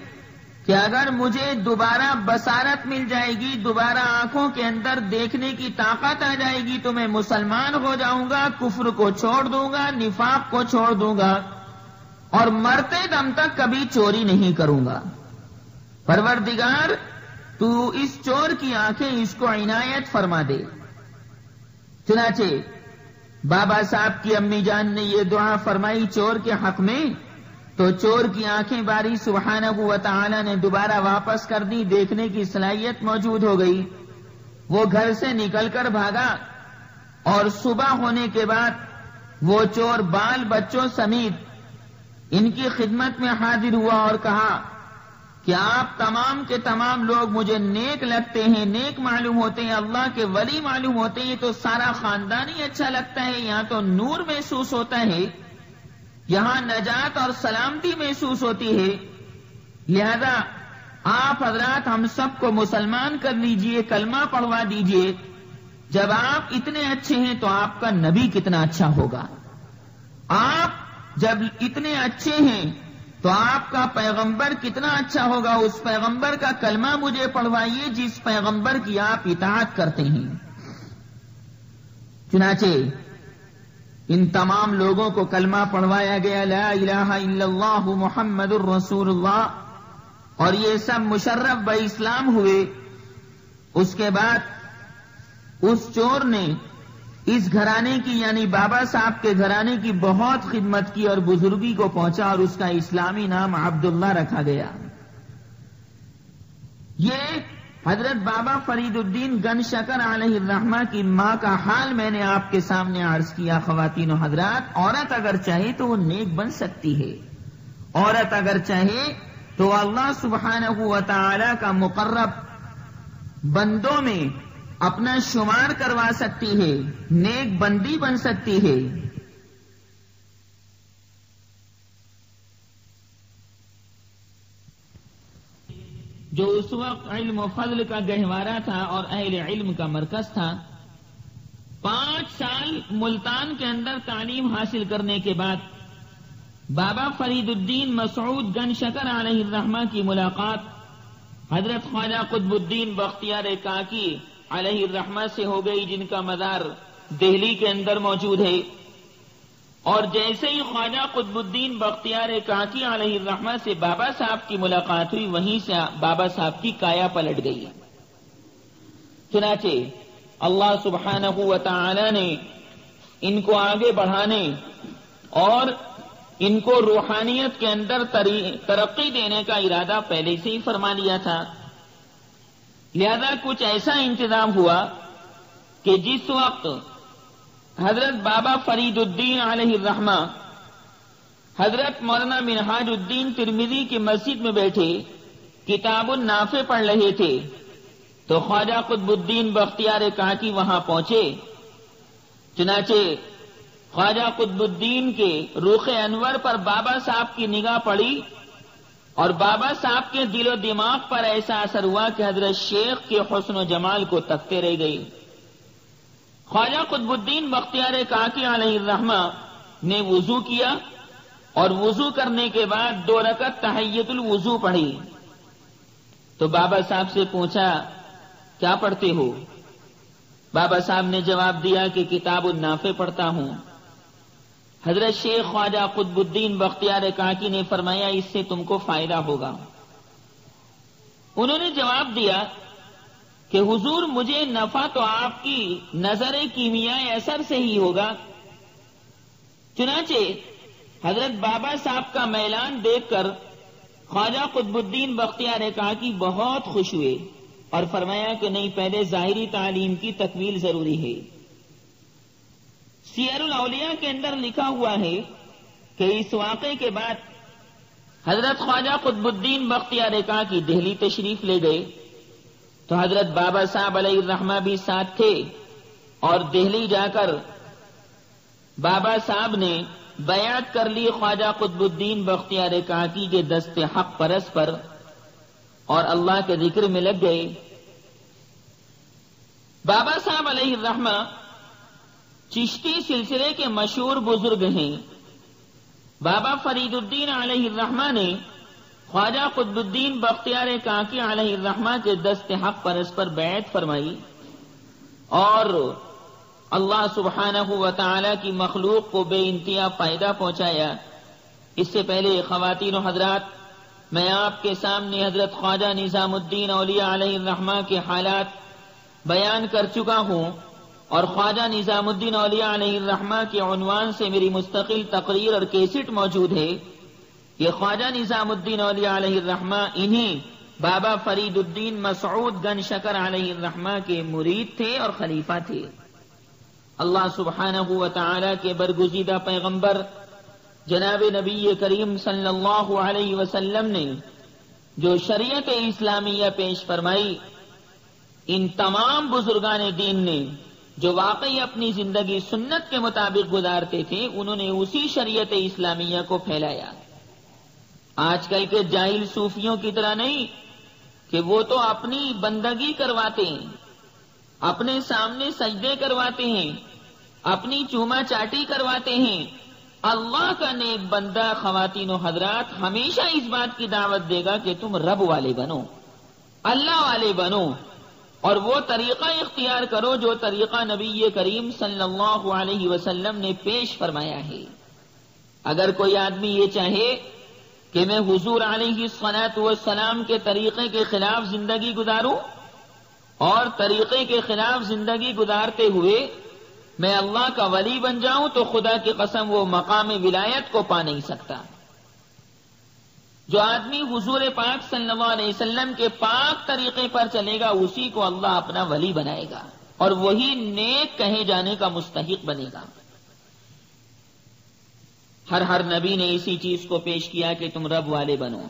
کہ اگر مجھے دوبارہ بصارت مل جائے گی، دوبارہ آنکھوں کے اندر دیکھنے کی طاقت آ جائے گی تو میں مسلمان ہو جاؤں گا، کفر کو چھوڑ دوں گا، نفاق کو چھوڑ دوں گا، اور مرتے دم تک کبھی چوری نہیں کروں گا۔ پروردگار، تو اس چور کی آنکھیں اس کو عنایت فرما دے۔ چنانچہ بابا صاحب کی امی جان نے یہ دعا فرمائی چور کے حق میں، تو چور کی آنکھیں باری سبحانہ و تعالی نے دوبارہ واپس کر دی، دیکھنے کی صلاحیت موجود ہو گئی۔ وہ گھر سے نکل کر بھاگا، اور صبح ہونے کے بعد وہ چور بال بچوں سمیت ان کی خدمت میں حاضر ہوا اور کہا کہ آپ تمام کے تمام لوگ مجھے نیک لگتے ہیں، نیک معلوم ہوتے ہیں، اللہ کے ولی معلوم ہوتے ہیں، تو سارا خاندان ہی اچھا لگتا ہے، یہاں تو نور محسوس ہوتا ہے، یہاں نجات اور سلامتی محسوس ہوتی ہے، لہذا آپ حضرات ہم سب کو مسلمان کر لیجئے، کلمہ پڑھوا دیجئے۔ جب آپ اتنے اچھے ہیں تو آپ کا نبی کتنا اچھا ہوگا، آپ جب اتنے اچھے ہیں تو آپ کا پیغمبر کتنا اچھا ہوگا، اس پیغمبر کا کلمہ مجھے پڑھوائیے جس پیغمبر کی آپ اطاعت کرتے ہیں۔ چنانچہ ان تمام لوگوں کو کلمہ پڑھوایا گیا، لا الہ الا اللہ محمد الرسول اللہ، اور یہ سب مشرف بہ اسلام ہوئے۔ اس کے بعد اس چور نے اس گھرانے کی یعنی بابا صاحب کے گھرانے کی بہت خدمت کی اور بزرگی کو پہنچا، اور اس کا اسلامی نام عبداللہ رکھا گیا۔ یہ حضرت بابا فرید الدین گن شکر علیہ الرحمہ کی ماں کا حال میں نے آپ کے سامنے عرض کیا۔ خواتین و حضرات، عورت اگر چاہے تو وہ نیک بن سکتی ہے، عورت اگر چاہے تو اللہ سبحانہ و تعالی کا مقرب بندوں میں اپنا شمار کروا سکتی ہے، نیک بندی بن سکتی ہے۔ جو اس وقت علم و فضل کا گہوارہ تھا اور اہل علم کا مرکز تھا، 5 سال ملتان کے اندر تعلیم حاصل کرنے کے بعد بابا فرید الدین مسعود گن شکر علیہ الرحمہ کی ملاقات حضرت خواجہ قطب الدین بختیار کاکی علیہ الرحمہ سے ہو گئی، جن کا مزار دہلی کے اندر موجود ہے۔ اور جیسے ہی خواجہ قطب الدین بختیار کاکی علیہ الرحمہ سے بابا صاحب کی ملاقات ہوئی، وہیں سے بابا صاحب کی کایا پلٹ گئی۔ چنانچہ اللہ سبحانہ و تعالی نے ان کو آگے بڑھانے اور ان کو روحانیت کے اندر ترقی دینے کا ارادہ پہلے سے ہی فرما لیا تھا، لہذا کچھ ایسا انتظام ہوا کہ جس وقت حضرت بابا فرید الدین علیہ الرحمہ حضرت مولانا منہاج الدین ترمذی کی مسجد میں بیٹھے کتاب النافع پڑھ رہے تھے تو خواجہ قطب الدین بختیار کاکی وہاں پہنچے۔ چنانچہ خواجہ قطب الدین کے رخ انور پر بابا صاحب کی نگاہ پڑی اور بابا صاحب کے دل و دماغ پر ایسا اثر ہوا کہ حضرت شیخ کے حسن و جمال کو تکتے رہ گئی۔ خواجہ قطب الدین بختیار کاکی علیہ الرحمہ نے وضو کیا اور وضو کرنے کے بعد 2 رکعت تحیۃ الوضو پڑھی تو بابا صاحب سے پوچھا کیا پڑھتے ہو؟ بابا صاحب نے جواب دیا کہ کتاب النافع پڑھتا ہوں۔ حضرت شیخ خواجہ قطب الدین بختیار کاکی نے فرمایا اس سے تم کو فائدہ ہوگا۔ انہوں نے جواب دیا کہ حضور مجھے نفع تو آپ کی نظر کیمیائی اثر سے ہی ہوگا۔ چنانچہ حضرت بابا صاحب کا میلان دیکھ کر خواجہ قطب الدین بختیار کاکی بہت خوش ہوئے اور فرمایا کہ نہیں، پہلے ظاہری تعلیم کی تکمیل ضروری ہے۔ سیر الاولیاء کے اندر لکھا ہوا ہے کہ اس واقعے کے بعد حضرت خواجہ قطب الدین بختیار کاکی دہلی تشریف لے گئے تو حضرت بابا صاحب علیہ الرحمہ بھی ساتھ تھے اور دہلی جا کر بابا صاحب نے بیعت کر لی خواجہ قطب الدین بختیار کاکی کے دست حق پرست پر اور اللہ کے ذکر میں لگ گئے۔ بابا صاحب علیہ الرحمہ چشتی سلسلے کے مشہور بزرگ ہیں۔ بابا فرید الدین علیہ الرحمہ نے خواجہ قطب الدین بختیار کاکی علیہ الرحمہ کے دست حق پرست پر بیعت فرمائی اور اللہ سبحانہ و تعالی کی مخلوق کو بے انتہا فائدہ پہنچایا۔ اس سے پہلے خواتین و حضرات، میں آپ کے سامنے حضرت خواجہ نظام الدین اولیاء علیہ الرحمہ کے حالات بیان کر چکا ہوں اور خواجہ نظام الدین اولیاء علیہ الرحمہ کے عنوان سے میری مستقل تقریر اور کیسٹ موجود ہے۔ یہ خواجہ نظام الدین اولیاء علیہ الرحمہ انہیں بابا فرید الدین مسعود گن شکر علیہ الرحمہ کے مرید تھے اور خلیفہ تھے۔ اللہ سبحانہ و تعالی کے برگزیدہ پیغمبر جناب نبی کریم صلی اللہ علیہ وسلم نے جو شریعت اسلامیہ پیش فرمائی، ان تمام بزرگان دین نے جو واقعی اپنی زندگی سنت کے مطابق گزارتے تھے، انہوں نے اسی شریعت اسلامیہ کو پھیلایا۔ آج کل کے جاہل صوفیوں کی طرح نہیں کہ وہ تو اپنی بندگی کرواتے ہیں، اپنے سامنے سجدے کرواتے ہیں، اپنی چوما چاٹی کرواتے ہیں۔ اللہ کا نیک بندہ خواتین و حضرات ہمیشہ اس بات کی دعوت دے گا کہ تم رب والے بنو، اللہ والے بنو اور وہ طریقہ اختیار کرو جو طریقہ نبی کریم صلی اللہ علیہ وسلم نے پیش فرمایا ہے۔ اگر کوئی آدمی یہ چاہے کہ میں حضور علیہ الصلاۃ والسلام کے طریقے کے خلاف زندگی گزاروں اور طریقے کے خلاف زندگی گزارتے ہوئے میں اللہ کا ولی بن جاؤں تو خدا کی قسم وہ مقام ولایت کو پا نہیں سکتا۔ جو آدمی حضور پاک صلی اللہ علیہ وسلم کے پاک طریقے پر چلے گا اسی کو اللہ اپنا ولی بنائے گا اور وہی نیک کہے جانے کا مستحق بنے گا۔ ہر نبی نے اسی چیز کو پیش کیا کہ تم رب والے بنو۔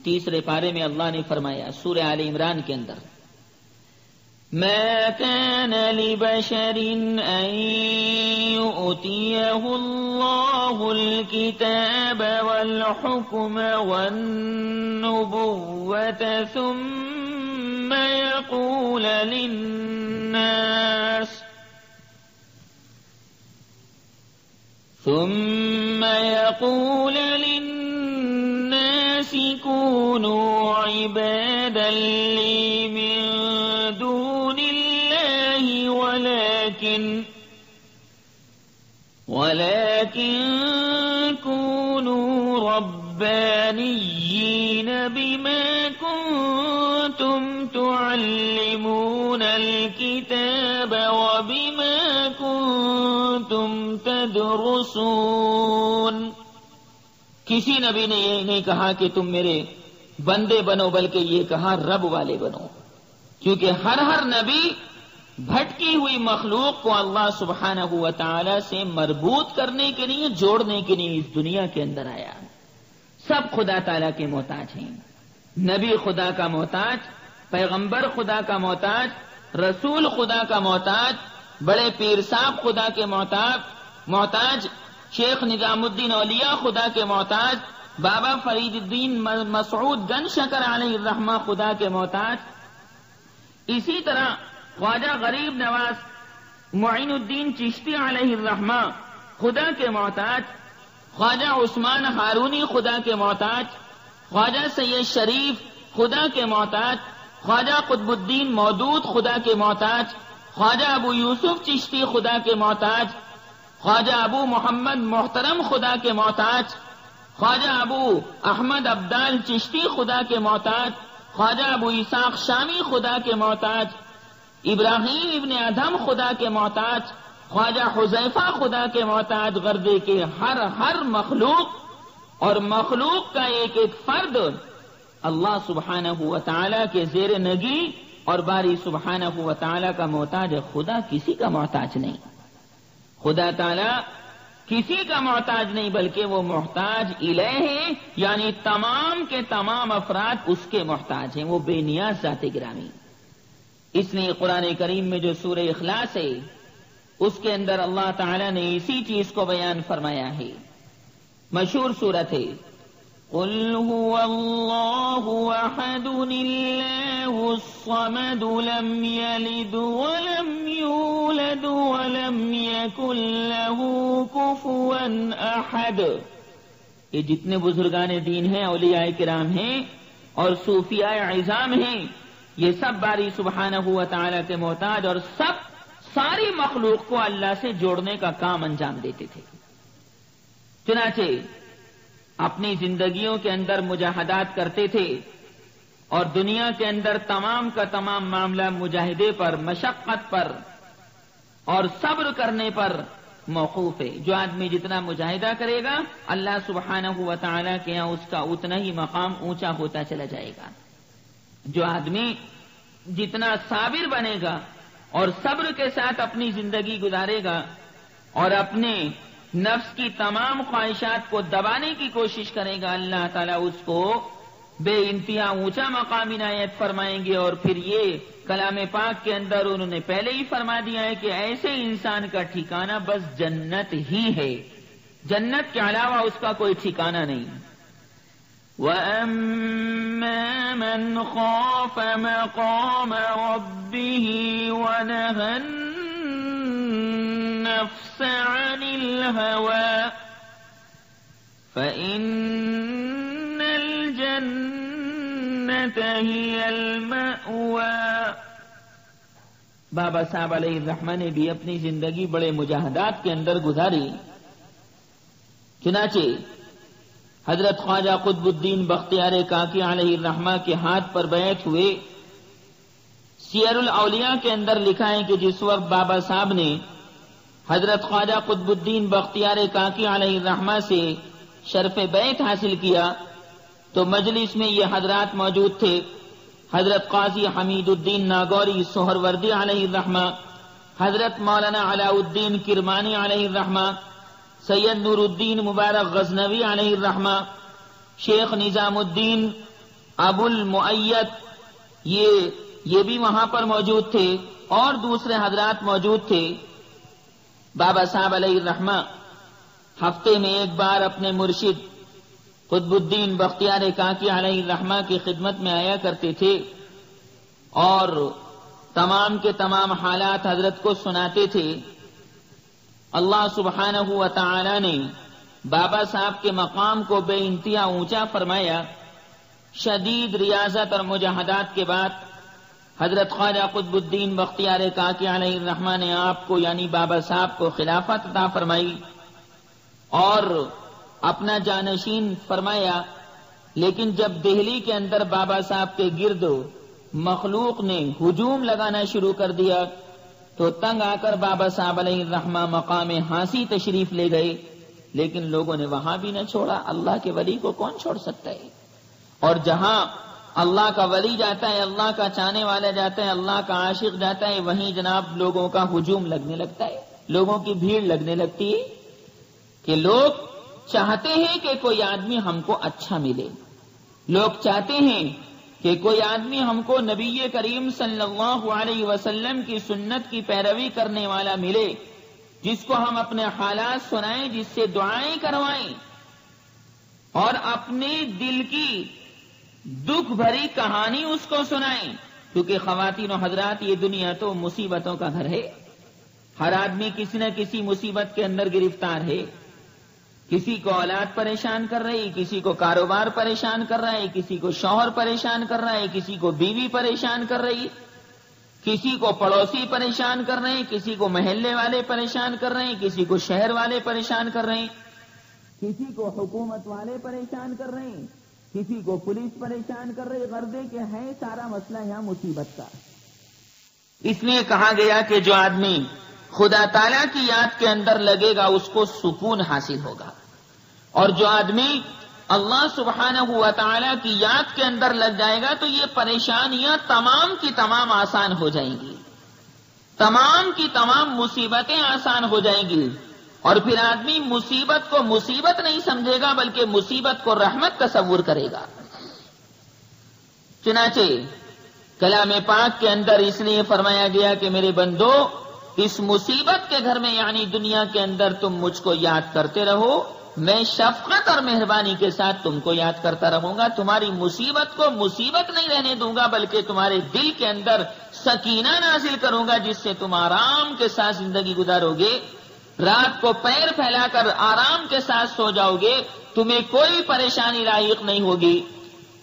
تیسرے پارے میں اللہ نے فرمایا سورہ آل عمران کے اندر، ما كان لبشر أن يؤتيه الله الكتاب والحكم والنبوة ثم يقول للناس كونوا عبادا لي من دون الله ولكن كونوا ربانيين بما كنتم تعلمون الكتاب وبما كنتم تدرسون۔ کسی نبی نے یہ نہیں کہا کہ تم میرے بندے بنو، بلکہ یہ کہا رب والے بنو، کیونکہ ہر نبی بھٹکی ہوئی مخلوق کو اللہ سبحانہ و تعالی سے مربوط کرنے کے لیے، جوڑنے کے لیے اس دنیا کے اندر آیا۔ سب خدا تعالی کے محتاج ہیں، نبی خدا کا محتاج، پیغمبر خدا کا محتاج، رسول خدا کا محتاج، بڑے پیر صاحب خدا کے محتاج، شیخ نظام الدین اولیاء خدا کے محتاج، بابا فرید الدین مسعود گن شکر علیہ الرحمہ خدا کے محتاج، اسی طرح خواجہ غریب نواز معین الدین چشتی علیہ الرحمہ خدا کے محتاج، خواجہ عثمان ہارونی خدا کے محتاج، خواجہ سید شریف خدا کے محتاج، خواجہ قطب الدین مودود خدا کے محتاج، خواجہ ابو یوسف چشتی خدا کے محتاج، خواجہ ابو محمد محترم خدا کے محتاج، خواجہ ابو احمد عبدال چشتی خدا کے محتاج، خواجہ ابو اسحاق شامی خدا کے محتاج، ابراہیم ابن ادھم خدا کے محتاج، خواجہ حذیفہ خدا کے محتاج، غردے کے ہر مخلوق اور مخلوق کا ایک ایک فرد اللہ سبحانہ و تعالی کے زیر نگی اور باری سبحانہ و تعالی کا محتاج ہے۔ خدا کسی کا محتاج نہیں، خدا تعالی کسی کا محتاج نہیں، بلکہ وہ محتاج الہ ہے، یعنی تمام کے تمام افراد اس کے محتاج ہیں، وہ بے نیاز ذات گرامی۔ اس لیے قرآن کریم میں جو سورہ اخلاص ہے اس کے اندر اللہ تعالی نے اسی چیز کو بیان فرمایا ہے۔ مشہور سورت ہے قل هو اللہ احد اللہ الصمد لم یلد ولم یولد ولم یکن له کفوا احد۔ یہ جتنے بزرگان دین ہیں، اولیاء کرام ہیں اور صوفیاء عظام ہیں، یہ سب باری سبحانہ و تعالی کے محتاج اور ساری مخلوق کو اللہ سے جوڑنے کا کام انجام دیتے تھے۔ چنانچہ اپنی زندگیوں کے اندر مجاہدات کرتے تھے اور دنیا کے اندر تمام کا تمام معاملہ مجاہدے پر، مشقت پر اور صبر کرنے پر موقوف ہے۔ جو آدمی جتنا مجاہدہ کرے گا اللہ سبحانہ و تعالی کے یہاں اس کا اتنا ہی مقام اونچا ہوتا چلا جائے گا۔ جو آدمی جتنا صابر بنے گا اور صبر کے ساتھ اپنی زندگی گزارے گا اور اپنے نفس کی تمام خواہشات کو دبانے کی کوشش کرے گا، اللہ تعالیٰ اس کو بے انتہا اونچا مقام عنایت فرمائیں گے۔ اور پھر یہ کلام پاک کے اندر انہوں نے پہلے ہی فرما دیا ہے کہ ایسے انسان کا ٹھکانہ بس جنت ہی ہے، جنت کے علاوہ اس کا کوئی ٹھکانہ نہیں۔ وَأَمَّا مَنْ خَافَ مَقَامَ رَبِّهِ وَنَهَى النَّفْسَ عَنِ الْهَوَى فَإِنَّ الْجَنَّةَ هِيَ الْمَأْوَى۔ بابا صاحب علیہ الرحمہ نے بھی اپنی زندگی بڑے مجاہدات کے اندر گزاری، چنانچہ حضرت خواجہ قطب الدین بختیار کاکی علیہ الرحمہ کے ہاتھ پر بیعت ہوئے۔ سیر الاولیاء کے اندر لکھا ہے کہ جس وقت بابا صاحب نے حضرت خواجہ قطب الدین بختیار کاکی علیہ الرحمہ سے شرف بیعت حاصل کیا تو مجلس میں یہ حضرات موجود تھے، حضرت قاضی حمید الدین ناگوری سہروردی علیہ الرحمہ، حضرت مولانا علاء الدین کرمانی علیہ الرحمہ، سید نور الدین مبارک غزنوی علیہ الرحمہ، شیخ نظام الدین ابو المؤید یہ بھی وہاں پر موجود تھے، اور دوسرے حضرات موجود تھے۔ بابا صاحب علیہ الرحمہ ہفتے میں ایک بار اپنے مرشد قطب الدین بختیار کاکی علیہ الرحمہ کی خدمت میں آیا کرتے تھے اور تمام کے تمام حالات حضرت کو سناتے تھے۔ اللہ سبحانہ و تعالی نے بابا صاحب کے مقام کو بے انتہا اونچا فرمایا۔ شدید ریاضت اور مجاہدات کے بعد حضرت خواجہ قطب الدین بختیار کاکی علیہ الرحمہ نے آپ کو یعنی بابا صاحب کو خلافت عطا فرمائی اور اپنا جانشین فرمایا۔ لیکن جب دہلی کے اندر بابا صاحب کے گرد مخلوق نے ہجوم لگانا شروع کر دیا تو تنگ آ کر بابا صاحب علیہ الرحمہ مقام ہانسی تشریف لے گئے، لیکن لوگوں نے وہاں بھی نہ چھوڑا۔ اللہ کے ولی کو کون چھوڑ سکتا ہے؟ اور جہاں اللہ کا ولی جاتا ہے، اللہ کا چاہنے والا جاتا ہے، اللہ کا عاشق جاتا ہے، وہیں جناب لوگوں کا ہجوم لگنے لگتا ہے، لوگوں کی بھیڑ لگنے لگتی ہے کہ لوگ چاہتے ہیں کہ کوئی آدمی ہم کو اچھا ملے، لوگ چاہتے ہیں کہ کوئی آدمی ہم کو نبی کریم صلی اللہ علیہ وسلم کی سنت کی پیروی کرنے والا ملے، جس کو ہم اپنے حالات سنائیں، جس سے دعائیں کروائیں اور اپنے دل کی دکھ بھری کہانی اس کو سنائیں۔ کیونکہ خواتین و حضرات، یہ دنیا تو مصیبتوں کا گھر ہے، ہر آدمی کسی نہ کسی مصیبت کے اندر گرفتار ہے۔ کسی کو اولاد پریشان کر رہی، کسی کو کاروبار پریشان کر رہا ہے، کسی کو شوہر پریشان کر رہا ہے، کسی کو بیوی پریشان کر رہی، کسی کو پڑوسی پریشان کر رہے ہیں، کسی کو محلے والے پریشان کر رہے ہیں، کسی کو شہر والے پریشان کر رہے ہیں، کسی کو حکومت والے پریشان کر رہے ہیں، کسی کو پولیس پریشان کر رہی۔ غرضے کے ہے سارا مسئلہ یہاں مصیبت کا۔ اس لیے کہا گیا کہ جو آدمی خدا تعالیٰ کی یاد کے اندر لگے گا اس کو سکون حاصل ہوگا، اور جو آدمی اللہ سبحانہ و تعالیٰ کی یاد کے اندر لگ جائے گا تو یہ پریشانیاں تمام کی تمام آسان ہو جائیں گی، تمام کی تمام مصیبتیں آسان ہو جائیں گی، اور پھر آدمی مصیبت کو مصیبت نہیں سمجھے گا بلکہ مصیبت کو رحمت تصور کرے گا۔ چنانچہ کلام پاک کے اندر اس لیے فرمایا گیا کہ میرے بندو، اس مصیبت کے گھر میں یعنی دنیا کے اندر تم مجھ کو یاد کرتے رہو، میں شفقت اور مہربانی کے ساتھ تم کو یاد کرتا رہوں گا، تمہاری مصیبت کو مصیبت نہیں رہنے دوں گا بلکہ تمہارے دل کے اندر سکینہ نازل کروں گا، جس سے تم آرام کے ساتھ زندگی گزارو گے، رات کو پیر پھیلا کر آرام کے ساتھ سو جاؤ گے، تمہیں کوئی پریشانی لاحق نہیں ہوگی،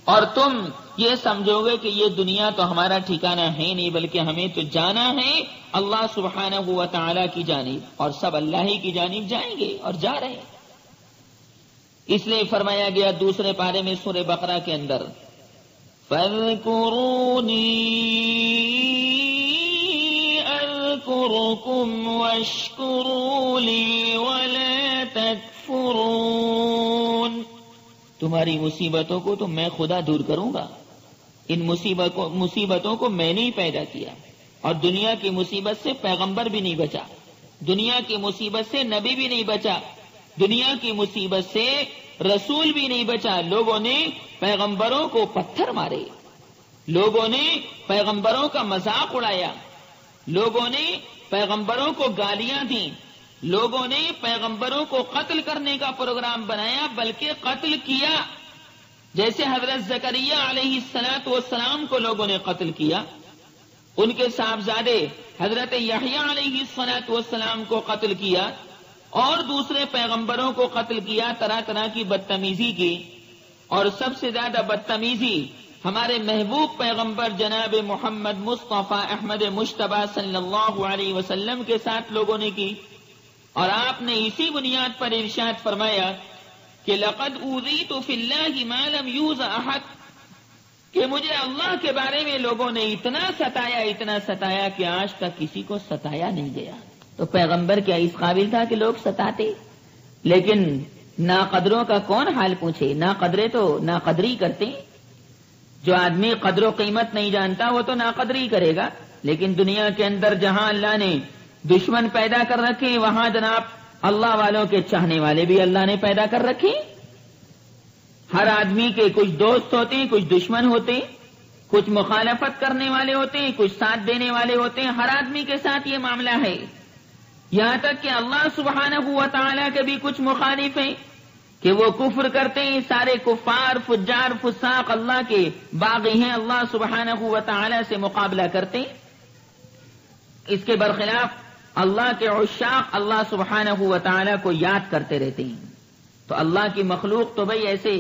اور تم یہ سمجھو گے کہ یہ دنیا تو ہمارا ٹھکانہ ہے نہیں بلکہ ہمیں تو جانا ہے اللہ سبحانہ و تعالی کی جانب، اور سب اللہ ہی کی جانب جائیں گے اور جا رہے ہیں۔ اس لیے فرمایا گیا دوسرے پارے میں سورہ بقرہ کے اندر، فَاذْكُرُونِي أَذْكُرْكُمْ وَاشْكُرُوا لِي وَلَا تَكْفُرُونَ۔ تمہاری مصیبتوں کو تو میں خدا دور کروں گا، ان مصیبتوں کو میں نے ہی پیدا کیا، اور دنیا کی مصیبت سے پیغمبر بھی نہیں بچا، دنیا کی مصیبت سے نبی بھی نہیں بچا، دنیا کی مصیبت سے رسول بھی نہیں بچا۔ لوگوں نے پیغمبروں کو پتھر مارے، لوگوں نے پیغمبروں کا مذاق اڑایا، لوگوں نے پیغمبروں کو گالیاں دیں، لوگوں نے پیغمبروں کو قتل کرنے کا پروگرام بنایا بلکہ قتل کیا۔ جیسے حضرت زکریا علیہ السلام کو لوگوں نے قتل کیا، ان کے صاحبزادے حضرت یحییٰ علیہ السلام کو قتل کیا، اور دوسرے پیغمبروں کو قتل کیا، طرح طرح کی بدتمیزی کی، اور سب سے زیادہ بدتمیزی ہمارے محبوب پیغمبر جناب محمد مصطفیٰ احمد مجتبیٰ صلی اللہ علیہ وسلم کے ساتھ لوگوں نے کی، اور آپ نے اسی بنیاد پر ارشاد فرمایا کہ لقد اوذیت فی اللہ ما لم یؤذ احد، کہ مجھے اللہ کے بارے میں لوگوں نے اتنا ستایا کہ آج تک کسی کو ستایا نہیں گیا۔ تو پیغمبر کیا اس قابل تھا کہ لوگ ستاتے؟ لیکن ناقدروں کا کون حال پوچھے؟ ناقدرے تو ناقدری کرتے ہیں. جو آدمی قدر و قیمت نہیں جانتا وہ تو ناقدری کرے گا. لیکن دنیا کے اندر جہاں اللہ نے دشمن پیدا کر رکھے وہاں جناب اللہ والوں کے چاہنے والے بھی اللہ نے پیدا کر رکھے. ہر آدمی کے کچھ دوست ہوتے ہیں، کچھ دشمن ہوتے ہیں، کچھ مخالفت کرنے والے ہوتے ہیں، کچھ ساتھ دینے والے ہوتے ہیں. ہر آدمی کے ساتھ یہ معاملہ ہے. یہاں تک کہ اللہ سبحانہ و تعالیٰ کے بھی کچھ مخالف ہیں کہ وہ کفر کرتے ہیں. سارے کفار فجار فساق اللہ کے باغی ہیں، اللہ سبحانہ و تعالیٰ سے مقابلہ کرتے ہیں. اس کے برخلاف اللہ کے عشاق اللہ سبحانہ و تعالیٰ کو یاد کرتے رہتے ہیں. تو اللہ کی مخلوق تو بھئی ایسے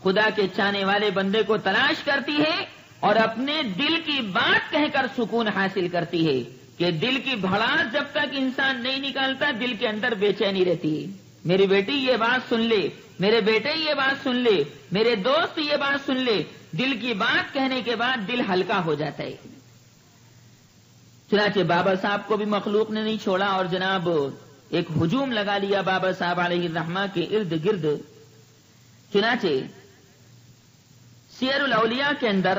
خدا کے چاہنے والے بندے کو تلاش کرتی ہے اور اپنے دل کی بات کہہ کر سکون حاصل کرتی ہے کہ دل کی بھڑاس جب تک انسان نہیں نکالتا دل کے اندر بے چینی رہتی ہے. میری بیٹی یہ بات سن لے، میرے بیٹے یہ بات سن لے، میرے دوست یہ بات سن لے. دل کی بات کہنے کے بعد دل ہلکا ہو جاتا ہے. چنانچہ بابا صاحب کو بھی مخلوق نے نہیں چھوڑا اور جناب ایک ہجوم لگا لیا بابا صاحب علیہ الرحمہ کے ارد گرد. چنانچہ سیر الاولیاء کے اندر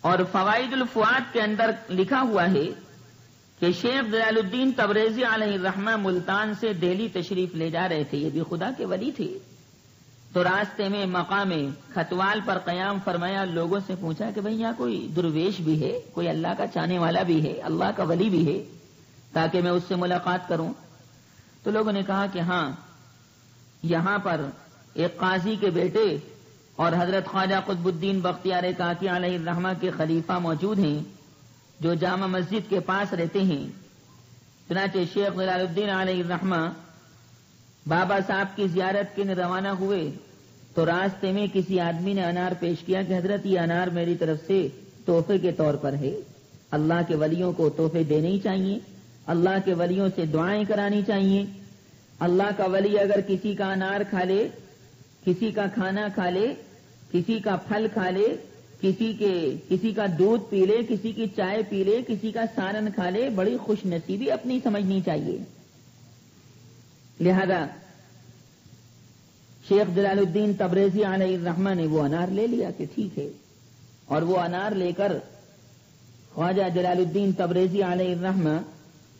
اور فوائد الفؤاد کے اندر لکھا ہوا ہے کہ شیخ جلال الدین تبریزی علیہ الرحمہ ملتان سے دہلی تشریف لے جا رہے تھے. یہ بھی خدا کے ولی تھے. تو راستے میں مقام کھتوال پر قیام فرمایا. لوگوں سے پوچھا کہ بھئی یہاں کوئی درویش بھی ہے، کوئی اللہ کا چاہنے والا بھی ہے، اللہ کا ولی بھی ہے تاکہ میں اس سے ملاقات کروں. تو لوگوں نے کہا کہ ہاں، یہاں پر ایک قاضی کے بیٹے اور حضرت خواجہ قطب الدین بختیار کاکی علیہ الرحمہ کے خلیفہ موجود ہیں جو جامع مسجد کے پاس رہتے ہیں. چنانچہ شیخ جلال الدین علیہ الرحمہ بابا صاحب کی زیارت کے لیے روانہ ہوئے تو راستے میں کسی آدمی نے انار پیش کیا کہ حضرت یہ انار میری طرف سے تحفے کے طور پر ہے. اللہ کے ولیوں کو تحفے دینے ہی چاہیے، اللہ کے ولیوں سے دعائیں کرانی چاہیے. اللہ کا ولی اگر کسی کا انار کھا لے، کسی کا کھانا کھا لے، کسی کا پھل کھا لے، کسی کا دودھ پی لے، کسی کی چائے پی لے، کسی کا سالن کھا لے، بڑی خوش نصیبی اپنی سمجھنی چاہیے. لہذا شیخ جلال الدین تبریزی علیہ الرحمہ نے وہ انار لے لیا کہ ٹھیک ہے، اور وہ انار لے کر خواجہ جلال الدین تبریزی علیہ الرحمہ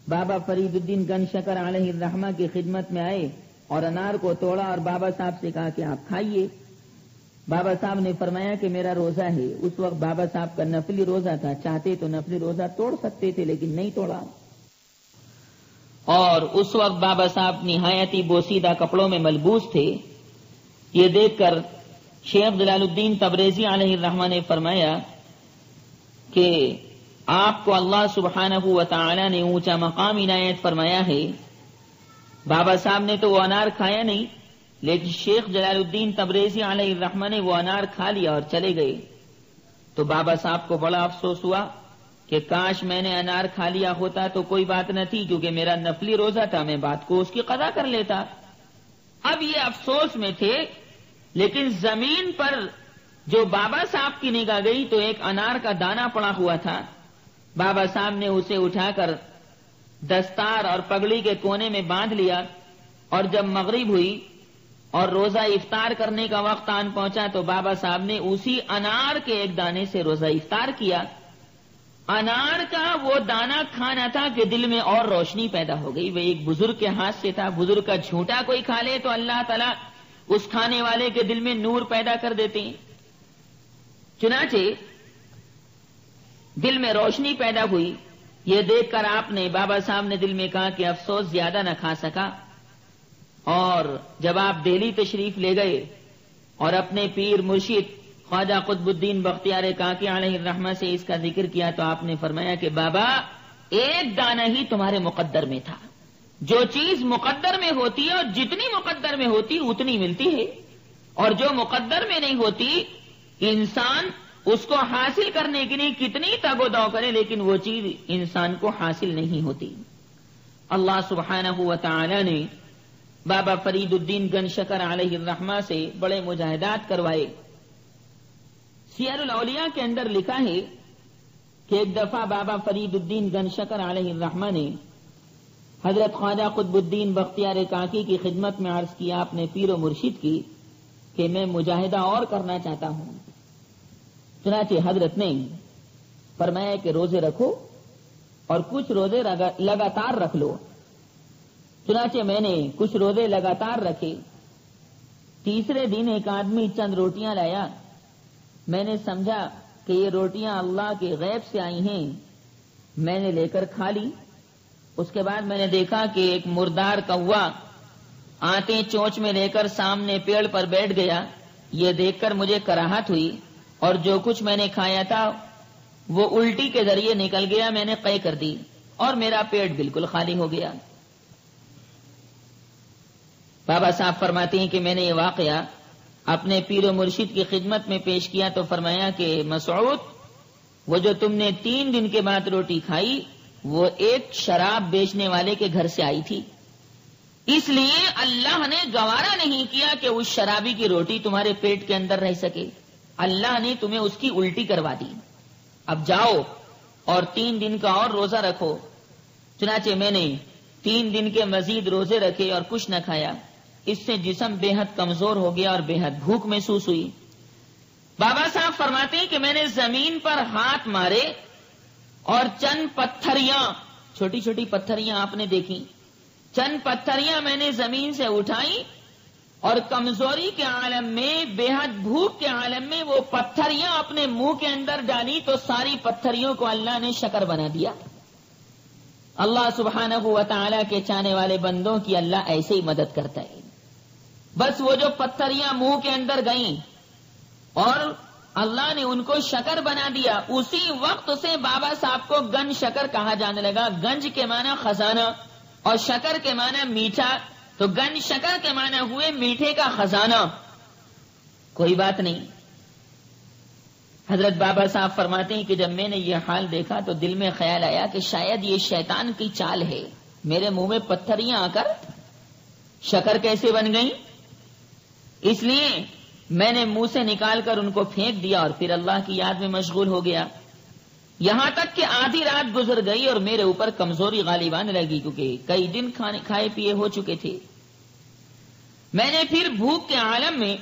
بابا فرید الدین گن شکر علیہ الرحمہ کی خدمت میں آئے اور انار کو توڑا اور بابا صاحب سے کہا کہ آپ کھائیے. بابا صاحب نے فرمایا کہ میرا روزہ ہے. اس وقت بابا صاحب کا نفلی روزہ تھا، چاہتے تو نفلی روزہ توڑ سکتے تھے لیکن نہیں توڑا. اور اس وقت بابا صاحب نہایتی بوسیدہ کپڑوں میں ملبوس تھے. یہ دیکھ کر شیخ جلال الدین تبریزی علیہ الرحمہ نے فرمایا کہ آپ کو اللہ سبحانہ و تعالی نے اونچا مقام عنایت فرمایا ہے. بابا صاحب نے تو وہ انار کھایا نہیں، لیکن شیخ جلال الدین تبریزی علیہ الرحمہ نے وہ انار کھا لیا اور چلے گئے. تو بابا صاحب کو بڑا افسوس ہوا کہ کاش میں نے انار کھا لیا ہوتا تو کوئی بات نہ تھی، کیونکہ میرا نفلی روزہ تھا، میں بات کو اس کی قضا کر لیتا. اب یہ افسوس میں تھے، لیکن زمین پر جو بابا صاحب کی نگاہ گئی تو ایک انار کا دانہ پڑا ہوا تھا. بابا صاحب نے اسے اٹھا کر دستار اور پگڑی کے کونے میں باندھ لیا، اور جب مغرب ہوئی اور روزہ افطار کرنے کا وقت آن پہنچا تو بابا صاحب نے اسی انار کے ایک دانے سے روزہ افطار کیا. انار کا وہ دانہ کھانا تھا کہ دل میں اور روشنی پیدا ہو گئی. وہ ایک بزرگ کے ہاتھ سے تھا. بزرگ کا جھوٹا کوئی کھا لے تو اللہ تعالیٰ اس کھانے والے کے دل میں نور پیدا کر دیتے ہیں. چنانچہ دل میں روشنی پیدا ہوئی. یہ دیکھ کر آپ نے بابا صاحب نے دل میں کہا کہ افسوس زیادہ نہ کھا سکا. اور جب آپ دہلی تشریف لے گئے اور اپنے پیر مرشد خواجہ قطب الدین بختیار کاکی علیہ الرحمہ سے اس کا ذکر کیا تو آپ نے فرمایا کہ بابا ایک دانہ ہی تمہارے مقدر میں تھا. جو چیز مقدر میں ہوتی ہے اور جتنی مقدر میں ہوتی اتنی ملتی ہے، اور جو مقدر میں نہیں ہوتی انسان اس کو حاصل کرنے کے لیے کتنی تگ و دو کرے لیکن وہ چیز انسان کو حاصل نہیں ہوتی. اللہ سبحانہ و تعالی نے بابا فرید الدین گن شکر علیہ الرحمہ سے بڑے مجاہدات کروائے. سیر الاولیاء کے اندر لکھا ہے کہ ایک دفعہ بابا فرید الدین گن شکر علیہ الرحمہ نے حضرت خواجہ قطب الدین بختیار کاکی کی خدمت میں عرض کیا آپ نے پیر و مرشد کی کہ میں مجاہدہ اور کرنا چاہتا ہوں. چنانچہ حضرت نے فرمایا کہ روزے رکھو اور کچھ روزے لگاتار رکھ لو. چنانچہ میں نے کچھ روزے لگاتار رکھے. تیسرے دن ایک آدمی چند روٹیاں لایا. میں نے سمجھا کہ یہ روٹیاں اللہ کے غیب سے آئی ہیں. میں نے لے کر کھا لی. اس کے بعد میں نے دیکھا کہ ایک مردار کوا آٹے چونچ میں لے کر سامنے پیڑ پر بیٹھ گیا. یہ دیکھ کر مجھے کراہت ہوئی اور جو کچھ میں نے کھایا تھا وہ الٹی کے ذریعے نکل گیا. میں نے قے کر دی اور میرا پیٹ بالکل خالی ہو گیا. بابا صاحب فرماتے ہیں کہ میں نے یہ واقعہ اپنے پیر و مرشد کی خدمت میں پیش کیا تو فرمایا کہ مسعود، وہ جو تم نے 3 دن کے بعد روٹی کھائی وہ ایک شراب بیچنے والے کے گھر سے آئی تھی. اس لیے اللہ نے گوارا نہیں کیا کہ اس شرابی کی روٹی تمہارے پیٹ کے اندر رہ سکے. اللہ نے تمہیں اس کی الٹی کروا دی. اب جاؤ اور 3 دن کا اور روزہ رکھو. چنانچہ میں نے 3 دن کے مزید روزے رکھے اور کچھ نہ کھایا. اس سے جسم بے حد کمزور ہو گیا اور بے حد بھوک محسوس ہوئی. بابا صاحب فرماتے ہیں کہ میں نے زمین پر ہاتھ مارے اور چند پتھریاں، چھوٹی چھوٹی پتھریاں آپ نے دیکھی، چند پتھریاں میں نے زمین سے اٹھائی اور کمزوری کے عالم میں، بے حد بھوک کے عالم میں وہ پتھریاں اپنے منہ کے اندر ڈالی تو ساری پتھریوں کو اللہ نے شکر بنا دیا. اللہ سبحانہ و تعالی کے چاہنے والے بندوں کی اللہ ایسے ہی مدد کرتا ہے. بس وہ جو پتھریاں منہ کے اندر گئیں اور اللہ نے ان کو شکر بنا دیا، اسی وقت سے بابا صاحب کو گنج شکر کہا جانے لگا. گنج کے معنی خزانہ اور شکر کے معنی میٹھا، تو گنج شکر کے معنی ہوئے میٹھے کا خزانہ. کوئی بات نہیں. حضرت بابا صاحب فرماتے ہیں کہ جب میں نے یہ حال دیکھا تو دل میں خیال آیا کہ شاید یہ شیطان کی چال ہے. میرے منہ میں پتھریاں آ کر شکر کیسے بن گئیں؟ اس لیے میں نے منہ سے نکال کر ان کو پھینک دیا اور پھر اللہ کی یاد میں مشغول ہو گیا. یہاں تک کہ آدھی رات گزر گئی اور میرے اوپر کمزوری غالب آنے لگی کیونکہ کئی دن کھائے پیے ہو چکے تھے. میں نے پھر بھوک کے عالم میں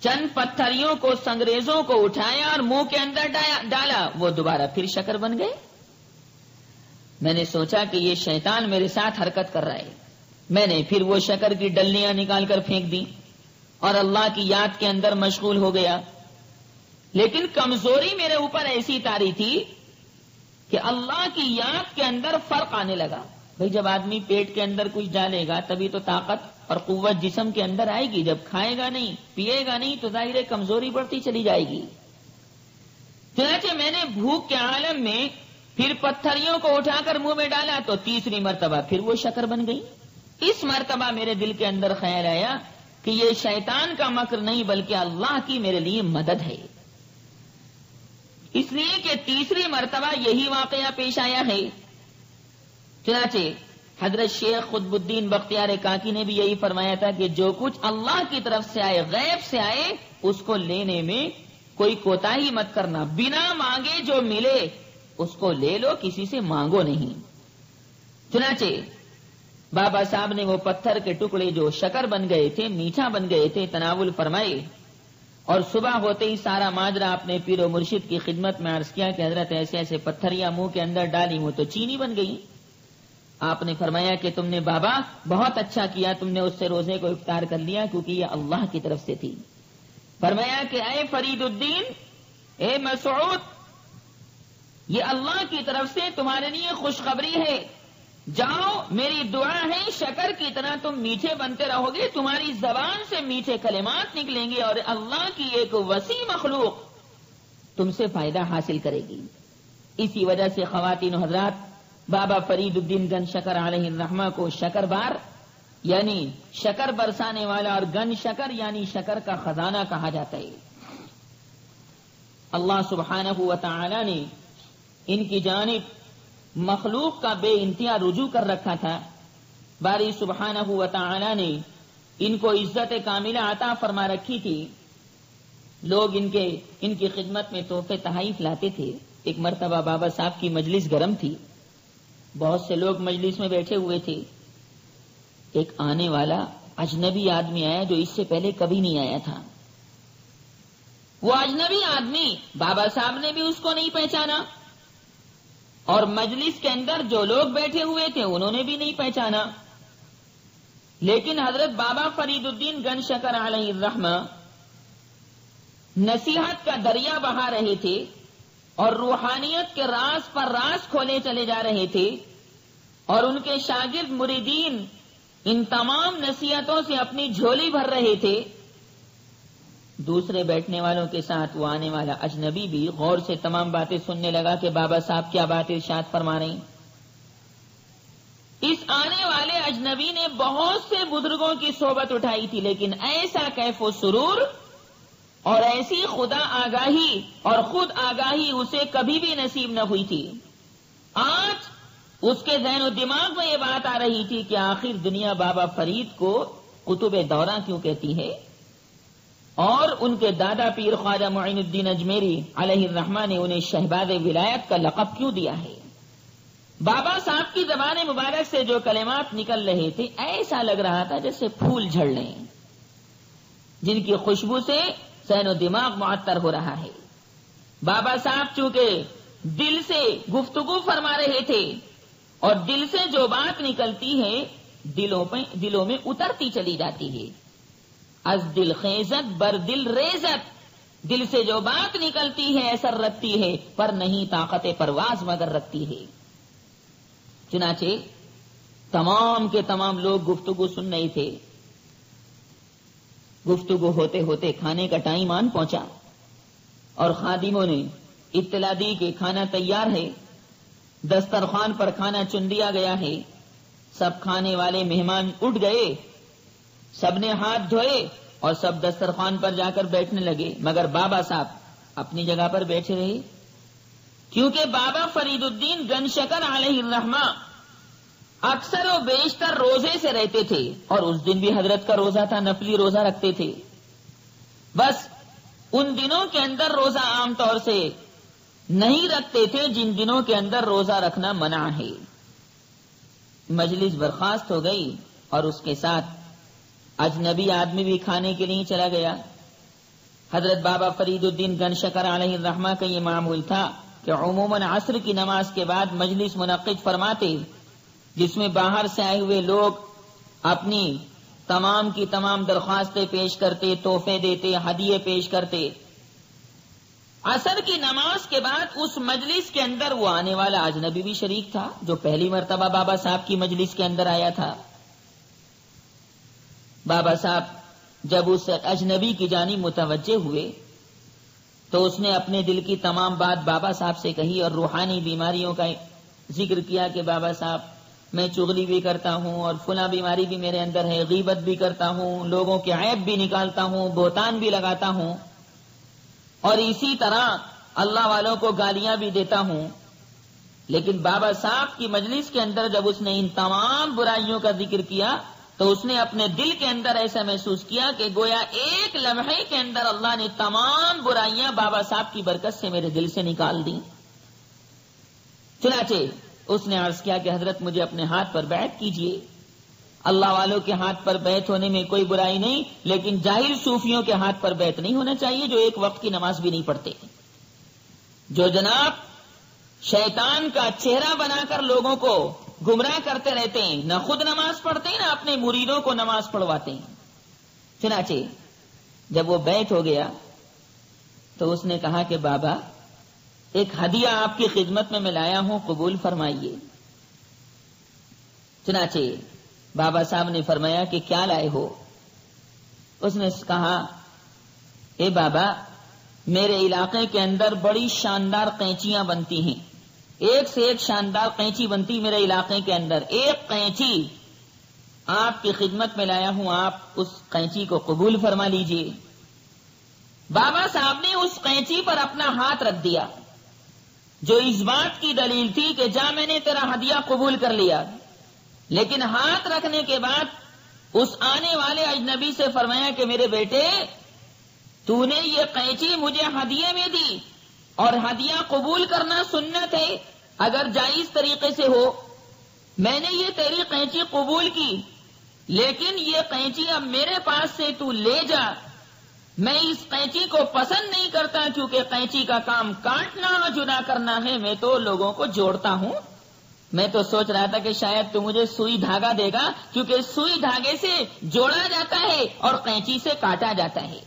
چند پتھریوں کو، سنگریزوں کو اٹھایا اور منہ کے اندر ڈالا. وہ دوبارہ پھر شکر بن گئے. میں نے سوچا کہ یہ شیطان میرے ساتھ حرکت کر رہا ہے. میں نے پھر وہ شکر کی ڈلیاں نکال کر پھینک دی اور اللہ کی یاد کے اندر مشغول ہو گیا. لیکن کمزوری میرے اوپر ایسی طاری تھی کہ اللہ کی یاد کے اندر فرق آنے لگا. بھئی جب آدمی پیٹ کے اندر کچھ ڈالے گا تبھی تو طاقت اور قوت جسم کے اندر آئے گی. جب کھائے گا نہیں، پیے گا نہیں تو ظاہر کمزوری بڑھتی چلی جائے گی. چنانچہ میں نے بھوک کے عالم میں پھر پتھریوں کو اٹھا کر منہ میں ڈالا تو تیسری مرتبہ پھر وہ شکر بن گئی. اس مرتبہ میرے دل کے اندر خیال آیا کہ یہ شیطان کا مکر نہیں بلکہ اللہ کی میرے لیے مدد ہے. اس لیے کہ تیسری مرتبہ یہی واقعہ پیش آیا ہے. چنانچہ حضرت شیخ قطب الدین بختیار کاکی نے بھی یہی فرمایا تھا کہ جو کچھ اللہ کی طرف سے آئے، غیب سے آئے، اس کو لینے میں کوئی کوتاہی مت کرنا. بنا مانگے جو ملے اس کو لے لو، کسی سے مانگو نہیں. چنانچہ بابا صاحب نے وہ پتھر کے ٹکڑے جو شکر بن گئے تھے، میٹھا بن گئے تھے، تناول فرمائے اور صبح ہوتے ہی سارا ماجرا اپنے پیر و مرشد کی خدمت میں عرض کیا کہ حضرت ایسے ایسے پتھریاں منہ کے اندر ڈالی وہ تو چینی بن گئی. آپ نے فرمایا کہ تم نے بابا بہت اچھا کیا، تم نے اس سے روزے کو افطار کر لیا کیونکہ یہ اللہ کی طرف سے تھی. فرمایا کہ اے فرید الدین، اے مسعود، یہ اللہ کی طرف سے تمہارے لیے خوشخبری ہے. جاؤ، میری دعا ہے شکر کی طرح تم میٹھے بنتے رہو گے، تمہاری زبان سے میٹھے کلمات نکلیں گے اور اللہ کی ایک وسیع مخلوق تم سے فائدہ حاصل کرے گی. اسی وجہ سے خواتین و حضرات، بابا فرید الدین گن شکر علیہ الرحمہ کو شکر بار یعنی شکر برسانے والا اور گن شکر یعنی شکر کا خزانہ کہا جاتا ہے. اللہ سبحانہ و تعالی نے ان کی جانب مخلوق کا بے انتہا رجوع کر رکھا تھا. باری سبحانہ و تعالی نے ان کو عزت کاملہ عطا فرما رکھی تھی. لوگ ان کی خدمت میں تحفے تحائف لاتے تھے. ایک مرتبہ بابا صاحب کی مجلس گرم تھی بہت سے لوگ مجلس میں بیٹھے ہوئے تھے. ایک آنے والا اجنبی آدمی آیا جو اس سے پہلے کبھی نہیں آیا تھا. وہ اجنبی آدمی بابا صاحب نے بھی اس کو نہیں پہچانا اور مجلس کے اندر جو لوگ بیٹھے ہوئے تھے انہوں نے بھی نہیں پہچانا. لیکن حضرت بابا فرید الدین گن شکر علیہ الرحمہ نصیحت کا دریا بہا رہے تھے اور روحانیت کے راز پر راز کھولے چلے جا رہے تھے اور ان کے شاگرد مریدین ان تمام نصیحتوں سے اپنی جھولی بھر رہے تھے. دوسرے بیٹھنے والوں کے ساتھ وہ آنے والا اجنبی بھی غور سے تمام باتیں سننے لگا کہ بابا صاحب کیا بات ارشاد فرما رہے ہیں. اس آنے والے اجنبی نے بہت سے بزرگوں کی صحبت اٹھائی تھی لیکن ایسا کیف و سرور اور ایسی خدا آگاہی اور خود آگاہی اسے کبھی بھی نصیب نہ ہوئی تھی. آج اس کے ذہن و دماغ میں یہ بات آ رہی تھی کہ آخر دنیا بابا فرید کو قطب دورہ کیوں کہتی ہے اور ان کے دادا پیر خواجہ معین الدین اجمیری علیہ الرحمہ نے انہیں شہباز ولایت کا لقب کیوں دیا ہے. بابا صاحب کی زبان مبارک سے جو کلمات نکل رہے تھے ایسا لگ رہا تھا جیسے پھول جھڑ رہے ہیں جن کی خوشبو سے ذہن و دماغ معطر ہو رہا ہے. بابا صاحب چونکہ دل سے گفتگو فرما رہے تھے اور دل سے جو بات نکلتی ہے دلوں میں اترتی چلی جاتی ہے. از دل خیزت بر دل ریزت، دل سے جو بات نکلتی ہے اثر رکھتی ہے پر نہیں طاقت پرواز مگر رکھتی ہے. چنانچہ تمام کے تمام لوگ گفتگو سن رہے تھے. گفتگو ہوتے ہوتے کھانے کا ٹائم آن پہنچا اور خادموں نے اطلاع دی کہ کھانا تیار ہے. دسترخوان پر کھانا چن دیا گیا ہے. سب کھانے والے مہمان اٹھ گئے، سب نے ہاتھ دھوئے اور سب دسترخوان پر جا کر بیٹھنے لگے مگر بابا صاحب اپنی جگہ پر بیٹھے رہے کیونکہ بابا فرید الدین گن شکر علیہ الرحمہ اکثر و بیشتر روزے سے رہتے تھے اور اس دن بھی حضرت کا روزہ تھا، نفلی روزہ رکھتے تھے. بس ان دنوں کے اندر روزہ عام طور سے نہیں رکھتے تھے جن دنوں کے اندر روزہ رکھنا منع ہے. مجلس برخاست ہو گئی اور اس کے ساتھ اجنبی آدمی بھی کھانے کے لیے چلا گیا. حضرت بابا فرید الدین گن شکر علیہ الرحمہ کا یہ معمول تھا کہ عموماً عصر کی نماز کے بعد مجلس منعقد فرماتے جس میں باہر سے آئے ہوئے لوگ اپنی تمام کی تمام درخواستیں پیش کرتے، تحفے دیتے، ہدیے پیش کرتے. عصر کی نماز کے بعد اس مجلس کے اندر وہ آنے والا اجنبی بھی شریک تھا جو پہلی مرتبہ بابا صاحب کی مجلس کے اندر آیا تھا. بابا صاحب جب اس اجنبی کی جانب متوجہ ہوئے تو اس نے اپنے دل کی تمام بات بابا صاحب سے کہی اور روحانی بیماریوں کا ذکر کیا کہ بابا صاحب میں چغلی بھی کرتا ہوں اور فلاں بیماری بھی میرے اندر ہے، غیبت بھی کرتا ہوں، لوگوں کے عیب بھی نکالتا ہوں، بہتان بھی لگاتا ہوں اور اسی طرح اللہ والوں کو گالیاں بھی دیتا ہوں. لیکن بابا صاحب کی مجلس کے اندر جب اس نے ان تمام برائیوں کا ذکر کیا تو اس نے اپنے دل کے اندر ایسا محسوس کیا کہ گویا ایک لمحے کے اندر اللہ نے تمام برائیاں بابا صاحب کی برکت سے میرے دل سے نکال دیں. چنانچہ اس نے عرض کیا کہ حضرت مجھے اپنے ہاتھ پر بیعت کیجئے. اللہ والوں کے ہاتھ پر بیعت ہونے میں کوئی برائی نہیں لیکن جاہل صوفیوں کے ہاتھ پر بیعت نہیں ہونا چاہیے جو ایک وقت کی نماز بھی نہیں پڑھتے، جو جناب شیطان کا چہرہ بنا کر لوگوں کو گمراہ کرتے رہتے ہیں، نہ خود نماز پڑھتے ہیں نہ اپنے مریدوں کو نماز پڑھواتے ہیں. چنانچہ جب وہ بیعت ہو گیا تو اس نے کہا کہ بابا ایک ہدیہ آپ کی خدمت میں لایا ہوں، قبول فرمائیے. چنانچہ بابا صاحب نے فرمایا کہ کیا لائے ہو؟ اس نے کہا اے بابا میرے علاقے کے اندر بڑی شاندار قینچیاں بنتی ہیں، ایک سے ایک شاندار قینچی بنتی میرے علاقے کے اندر، ایک قینچی آپ کی خدمت میں لایا ہوں، آپ اس قینچی کو قبول فرما لیجئے. بابا صاحب نے اس قینچی پر اپنا ہاتھ رکھ دیا جو اس بات کی دلیل تھی کہ جا میں نے تیرا ہدیہ قبول کر لیا. لیکن ہاتھ رکھنے کے بعد اس آنے والے اجنبی سے فرمایا کہ میرے بیٹے تو نے یہ قینچی مجھے ہدیے میں دی اور ہدیہ قبول کرنا سنت ہے، اگر جائز طریقے سے ہو میں نے یہ تیری قینچی قبول کی، لیکن یہ قینچی اب میرے پاس سے تو لے جا، میں اس قینچی کو پسند نہیں کرتا کیونکہ قینچی کا کام کاٹنا اور جدا کرنا ہے، میں تو لوگوں کو جوڑتا ہوں۔ میں تو سوچ رہا تھا کہ شاید تو مجھے سوئی دھاگا دے گا، کیونکہ سوئی دھاگے سے جوڑا جاتا ہے اور قینچی سے کاٹا جاتا ہے۔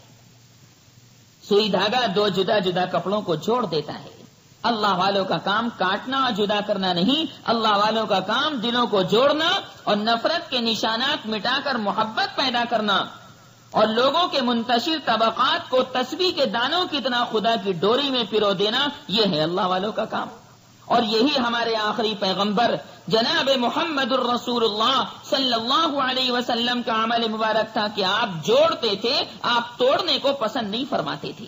سوئی دھاگا دو جدا جدا کپڑوں کو جوڑ دیتا ہے۔ اللہ والوں کا کام کاٹنا اور جدا کرنا نہیں، اللہ والوں کا کام دلوں کو جوڑنا اور نفرت کے نشانات مٹا کر محبت پیدا کرنا اور لوگوں کے منتشر طبقات کو تسبیح کے دانوں کی طرح خدا کی ڈوری میں پرو دینا، یہ ہے اللہ والوں کا کام۔ اور یہی ہمارے آخری پیغمبر جناب محمد الرسول اللہ صلی اللہ علیہ وسلم کا عمل مبارک تھا کہ آپ جوڑتے تھے، آپ توڑنے کو پسند نہیں فرماتے تھے۔